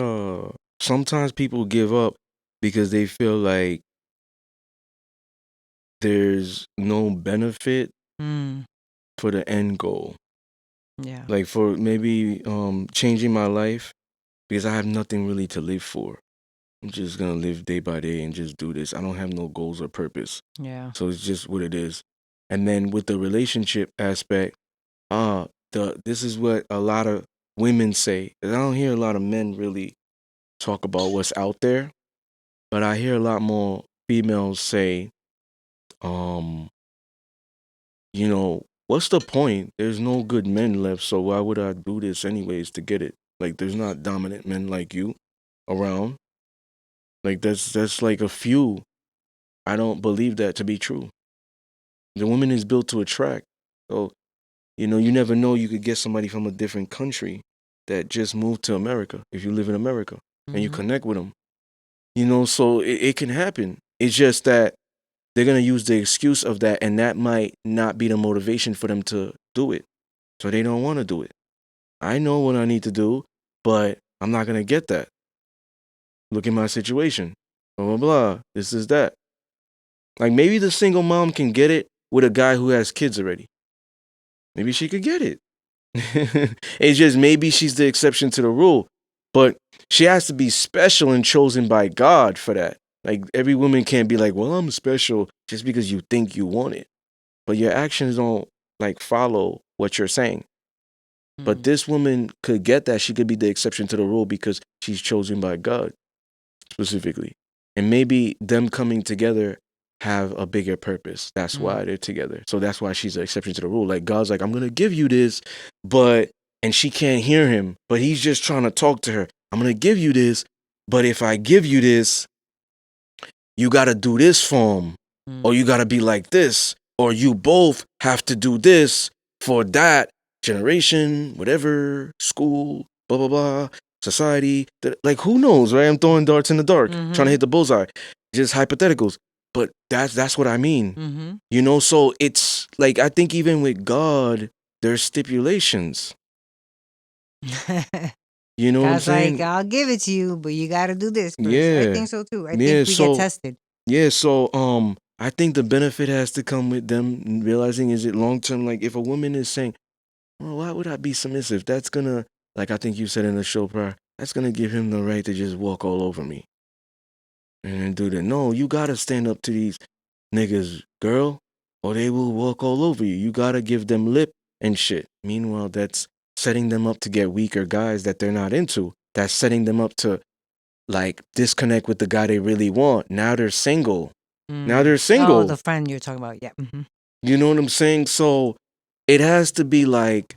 sometimes people give up because they feel like there's no benefit
Mm,
for the end goal.
yeah.
Like for maybe changing my life because I have nothing really to live for. I'm just gonna live day by day and just do this. I don't have no goals or purpose.
Yeah.
So it's just what it is. And then with the relationship aspect, this is what a lot of women say. I don't hear a lot of men really talk about what's out there, but I hear a lot more females say, um, what's the point? There's no good men left, so why would I do this anyways to get it? Like there's not dominant men like you around. Like that's like a few. I don't believe that to be true. The woman is built to attract. So, you never know you could get somebody from a different country that just moved to America if you live in America and you
Mm-hmm.
connect with them. So it can happen. It's just that they're going to use the excuse of that and that might not be the motivation for them to do it. So they don't want to do it. I know what I need to do, but I'm not going to get that. Look at my situation. Blah, blah, blah. This is that. Like maybe the single mom can get it with a guy who has kids already. Maybe she could get it. It's just maybe she's the exception to the rule. But she has to be special and chosen by God for that. Like every woman can't be like, well, I'm special just because you think you want it. But your actions don't like follow what you're saying. But
Mm.
this woman could get that. She could be the exception to the rule because she's chosen by God specifically. And maybe them coming together have a bigger purpose. That's why they're together. So that's why she's an exception to the rule. Like God's like, I'm gonna give you this, and she can't hear him, but he's just trying to talk to her. I'm gonna give you this, but if I give you this, you gotta do this for him, or you gotta be like this, or you both have to do this for that generation, whatever, school, blah blah blah, society. Like who knows, right? I'm throwing darts in the dark, trying to hit the bullseye. Just hypotheticals. But that's what I mean.
Mm-hmm.
So it's like I think even with God, there's stipulations. You know what I'm
God's like,
saying?
I'll give it to you, but you got to do this first. I
Yeah.
think so too. I think
Yeah.
we get
So
tested.
I think the benefit has to come with them realizing is it long term. Like if a woman is saying, well, why would I be submissive? That's gonna, like I think you said in the show prior, that's gonna give him the right to just walk all over me and do that. No, you gotta stand up to these niggas, girl, or they will walk all over you. You gotta give them lip and shit. Meanwhile, that's setting them up to get weaker guys that they're not into. That's setting them up to like disconnect with the guy they really want. Now they're single. Now they're
Oh,
single.
the friend you're talking about. Yeah. Mm-hmm.
You know what I'm saying? So it has to be like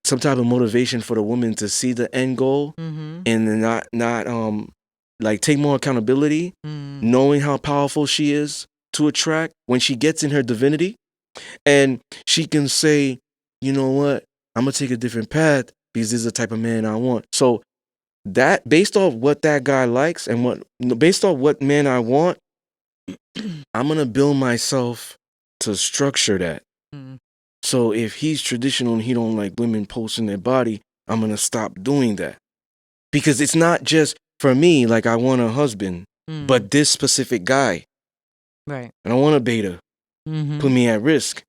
some type of motivation for the woman to see the end goal
Mm-hmm.
and not like take more accountability, knowing how powerful she is to attract when she gets in her divinity, and she can say, you know what, I'm gonna take a different path because this is the type of man I want. So that based off what that guy likes and based off what man I want, I'm gonna build myself to structure that. So if he's traditional and he don't like women posting their body, I'm gonna stop doing that. Because it's not just for me, like I want a husband, but this specific guy.
Right.
I don't want a beta. Put me at risk.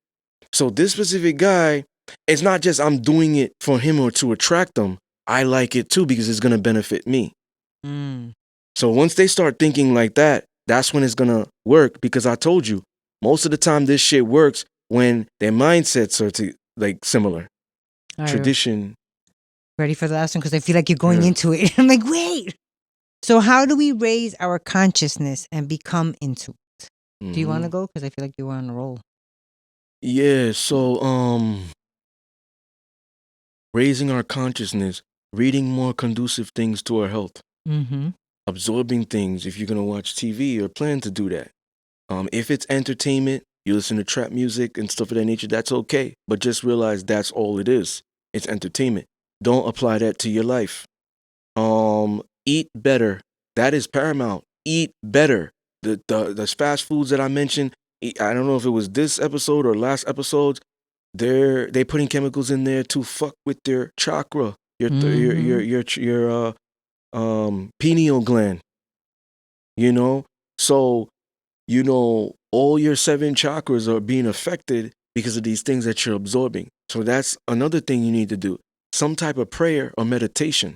So this specific guy, it's not just I'm doing it for him or to attract him. I like it too because it's gonna benefit me. So once they start thinking like that, that's when it's gonna work. Because I told you, most of the time this shit works when their mindsets are like similar.
All right.
Tradition.
Ready for the last one? Because I feel like you're going into it. I'm like, wait. So how do we raise our consciousness and become into it? Do you want to go? Because I feel like you were on a roll.
Yeah. So raising our consciousness, reading more conducive things to our health, absorbing things if you're gonna watch TV or plan to do that. If it's entertainment, you listen to trap music and stuff of that nature, that's okay. But just realize that's all it is. It's entertainment. Don't apply that to your life. Eat better. That is paramount. Eat better. The fast foods that I mentioned, I don't know if it was this episode or last episode, they putting chemicals in there to fuck with their chakra, your pineal gland. You know, so all your 7 chakras are being affected because of these things that you're absorbing. So that's another thing you need to do. Some type of prayer or meditation.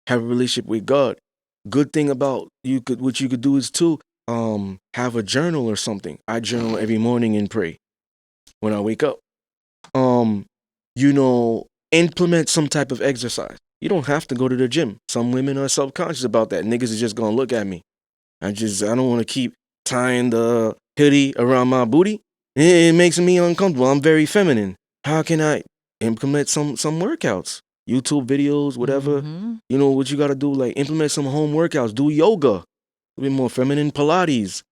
Have a relationship with God. Good thing about what you could do is too, have a journal or something. I journal every morning and pray when I wake up. Implement some type of exercise. You don't have to go to the gym. Some women are self-conscious about that. Niggas is just gonna look at me. I don't want to keep tying the hoodie around my booty. It makes me uncomfortable. I'm very feminine. How can I implement some workouts? YouTube videos, whatever. You know what you got to do? Like implement some home workouts. Do yoga. A bit more feminine, Pilates.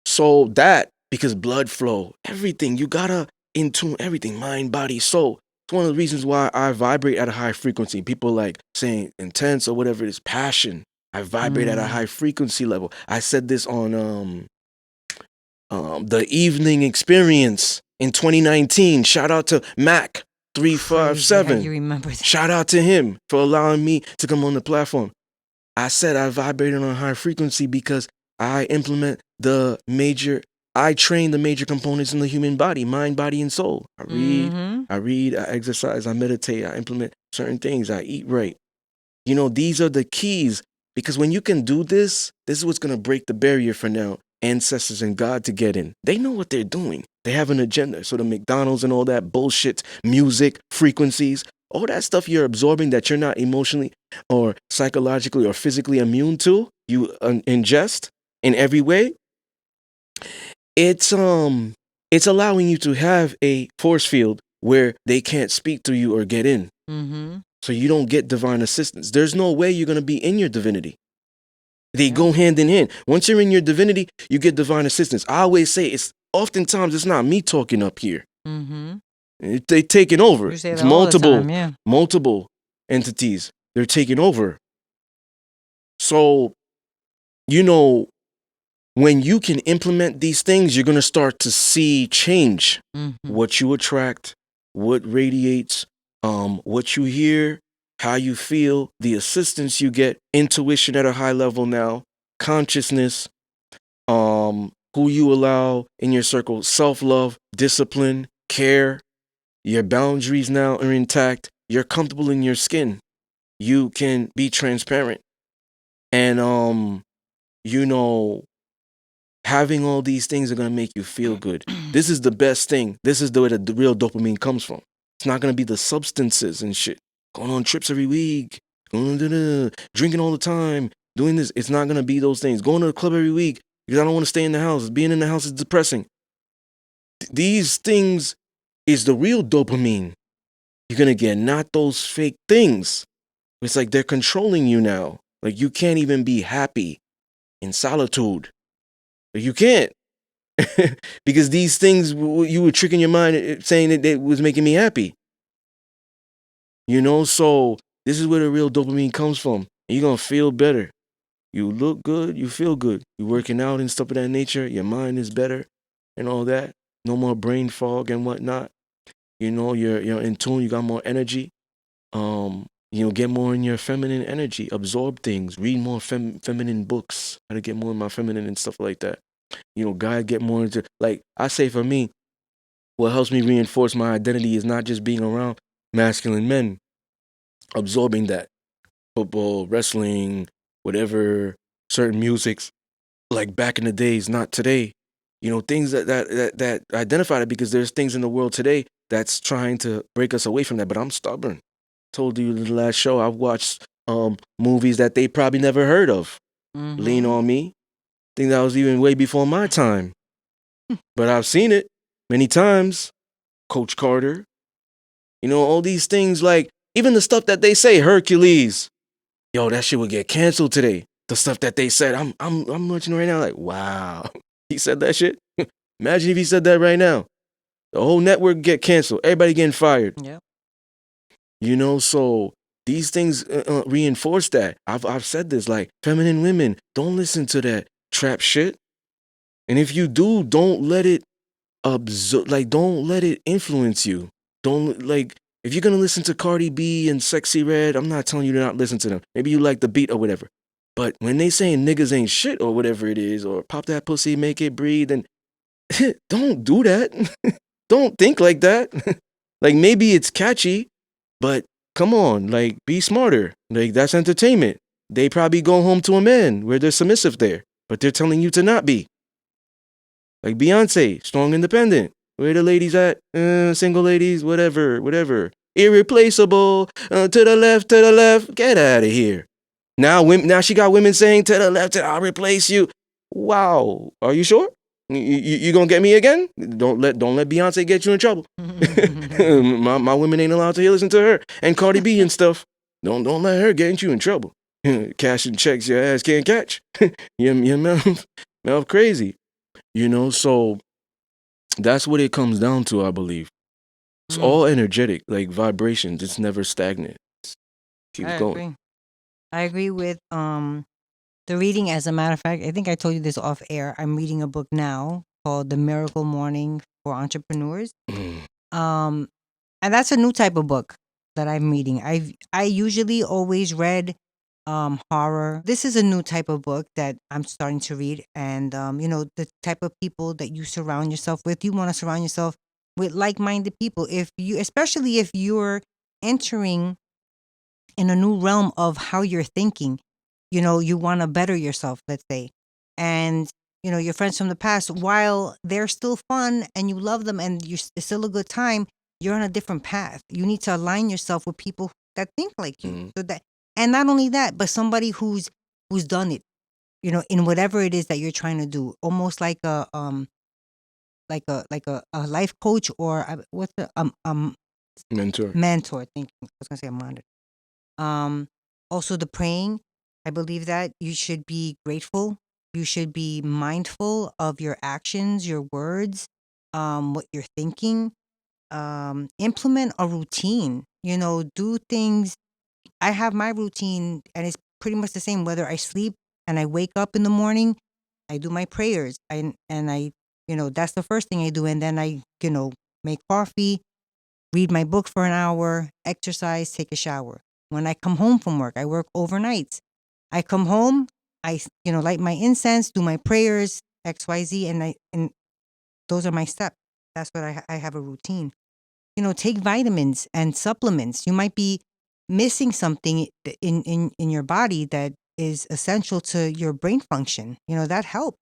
So that, because blood flow, everything. You got to in tune everything, mind, body, soul. It's one of the reasons why I vibrate at a high frequency. People like saying intense or whatever it is, passion. I vibrate at a high frequency level. I said this on the evening experience in 2019. Shout out to Mac 357.
You remember that?
Shout out to him for allowing me to come on the platform. I said I vibrated on a high frequency because I implement I train the major components in the human body, mind, body, and soul. I read, I exercise, I meditate, I implement certain things, I eat right. These are the keys, because when you can do this is what's going to break the barrier for now. Ancestors and God to get in. They know what they're doing. They have an agenda. So the McDonald's and all that bullshit, music, frequencies, all that stuff you're absorbing that you're not emotionally or psychologically or physically immune to, you ingest in every way. It's allowing you to have a force field where they can't speak to you or get in. So you don't get divine assistance. There's no way you're going to be in your divinity. They go hand in hand. Once you're in your divinity, you get divine assistance. I always say oftentimes it's not me talking up here. They taking over. It's multiple entities. They're taking over. So, when you can implement these things, you're going to start to see change. What you attract, what radiates, what you hear, how you feel, the assistance you get, intuition at a high level now, consciousness, who you allow in your circle, self-love, discipline, care. Your boundaries now are intact. You're comfortable in your skin. You can be transparent. And, having all these things are going to make you feel good. This is the best thing. This is the way that the real dopamine comes from. It's not going to be the substances and shit. Going on trips every week, drinking all the time, doing this. It's not going to be those things. Going to the club every week because I don't want to stay in the house. Being in the house is depressing. These things is the real dopamine you're going to get, not those fake things. It's like they're controlling you now. Like you can't even be happy in solitude. Like, you can't. Because these things you were tricking your mind saying that it was making me happy. So this is where the real dopamine comes from. You're gonna feel better. You look good, you feel good. You're working out and stuff of that nature. Your mind is better and all that. No more brain fog and whatnot. You're in tune. You got more energy. Get more in your feminine energy. Absorb things. Read more feminine books. How to get more in my feminine and stuff like that. God, get more into, like I say for me, what helps me reinforce my identity is not just being around masculine men, absorbing that football, wrestling, whatever, certain musics, like back in the days, not today. Things that identify it, because there's things in the world today that's trying to break us away from that. But I'm stubborn. Told you the last show I've watched movies that they probably never heard of. Lean on Me. Think that was even way before my time. But I've seen it many times. Coach Carter. All these things, like even the stuff that they say, Hercules. Yo, that shit would get canceled today. The stuff that they said, I'm watching right now, like, wow. He said that shit. Imagine if he said that right now. The whole network get canceled. Everybody getting fired.
Yeah.
So these things reinforce that. I've said this, like, feminine women, don't listen to that trap shit. And if you do, don't let it don't let it influence you. Don't, like, if you're gonna listen to Cardi B and Sexy Red, I'm not telling you to not listen to them. Maybe you like the beat or whatever. But when they saying niggas ain't shit or whatever it is, or pop that pussy, make it breathe, and don't do that. Don't think like that. Like, maybe it's catchy, but come on, like, be smarter. Like, that's entertainment. They probably go home to a man where they're submissive there, but they're telling you to not be. Like Beyonce, strong, independent. Where the ladies at? Single ladies, whatever. Irreplaceable. To the left. Get out of here. Now she got women saying to the left, I'll replace you. Wow. Are you sure? You gonna get me again? Don't let Beyonce get you in trouble. my women ain't allowed to listen to her and Cardi B and stuff. Don't let her get you in trouble. Cashing checks your ass can't catch. Your mouth crazy. So that's what it comes down to, I believe. It's all energetic, like vibrations. It's never stagnant. It keeps going.
I agree with the reading. As a matter of fact, I think I told you this off air. I'm reading a book now called The Miracle Morning for Entrepreneurs. And that's a new type of book that I'm reading. I usually always read horror. This is a new type of book that I'm starting to read, and the type of people that you surround yourself with. You want to surround yourself with like-minded people. Especially if you're entering in a new realm of how you're thinking, you want to better yourself, let's say, and your friends from the past, while they're still fun and you love them and it's still a good time, you're on a different path. You need to align yourself with people that think like you, so that, and not only that, but somebody who's done it, in whatever it is that you're trying to do, almost like a life coach, or what's the mentor. Thinking, I was gonna say a monitor. Also the praying. I believe that you should be grateful. You should be mindful of your actions, your words, what you're thinking. Implement a routine. Do things. I have my routine, and it's pretty much the same whether I sleep and I wake up in the morning. I do my prayers. That's the first thing I do, and then I, make coffee, read my book for an hour, exercise, take a shower. When I come home from work, I work overnights. I come home, I light my incense, do my prayers, XYZ, and those are my steps. That's what I have a routine. Take vitamins and supplements. You might be missing something in your body that is essential to your brain function. That helps.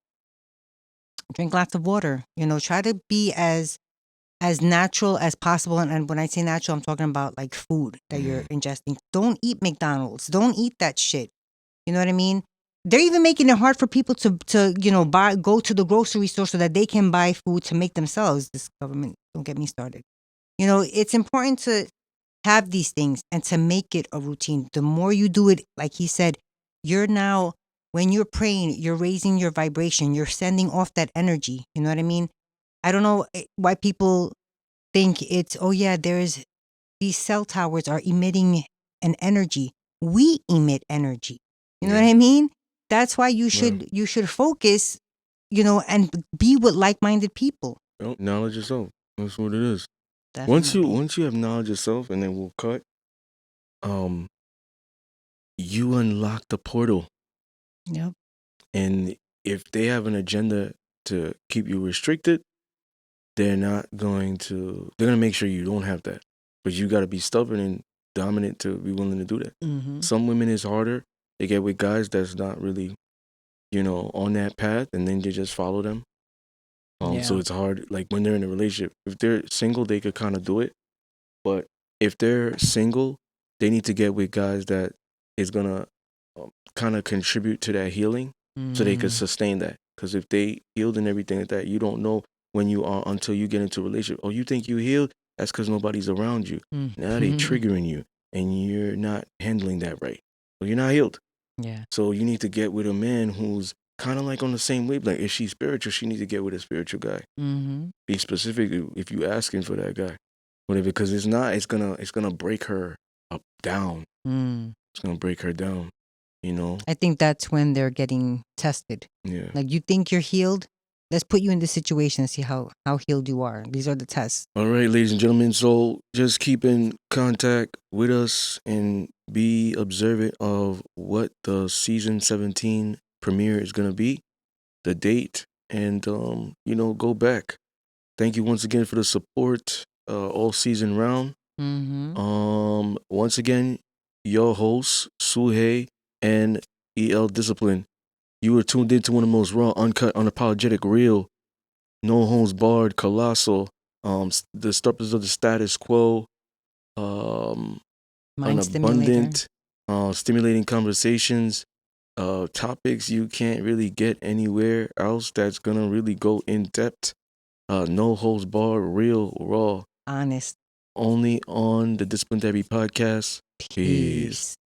Drink lots of water. Try to be as natural as possible. And when I say natural, I'm talking about like food that you're ingesting. Don't eat McDonald's. Don't eat that shit. You know what I mean? They're even making it hard for people to go to the grocery store so that they can buy food to make themselves. This government, don't get me started. It's important to have these things and to make it a routine. The more you do it, like he said, You're now, when you're praying, you're raising your vibration. You're sending off that energy. You know what I mean? I don't know why people think it's, oh yeah, there's these cell towers are emitting an energy. We emit energy. You know what I mean? That's why you should focus, and be with like-minded people.
Knowledge yourself. That's what it is.
Definitely.
Once you have knowledge yourself, and then we'll cut. You unlock the portal,
Yep.
and if they have an agenda to keep you restricted, they're not going to. They're gonna make sure you don't have that. But you got to be stubborn and dominant to be willing to do that.
Mm-hmm.
Some women is harder. They get with guys that's not really, on that path, and then they just follow them. So it's hard. Like when they're in a relationship, if they're single, they could kind of do it. But if they're single, they need to get with guys that is gonna kind of contribute to that healing, so they could sustain that. Because if they healed and everything like that, you don't know when you are until you get into a relationship. Oh, you think you healed? That's because nobody's around you. Now they triggering you, and you're not handling that right. So you're not healed.
Yeah.
So you need to get with a man who's kind of like on the same wavelength. If she's spiritual, she needs to get with a spiritual guy.
Mm-hmm.
Be specific if you asking for that guy, whatever. Because it's not. It's gonna break her up down. It's gonna break her down.
I think that's when they're getting tested.
Yeah.
Like, you think you're healed? Let's put you in this situation and see how healed you are. These are the tests.
All right, ladies and gentlemen. So just keep in contact with us and be observant of what the season 17 premiere is gonna be, the date, and go back. Thank you once again for the support all season round. Once again, your hosts Suhei and EL Discipline. You were tuned into one of the most raw, uncut, unapologetic, real, no holds barred, colossal, the stoppers of the status quo,
Mind
an abundant, stimulating conversations, topics you can't really get anywhere else that's gonna really go in depth. No holds barred, real, raw,
honest.
only on the Disciplinary Podcast. Peace.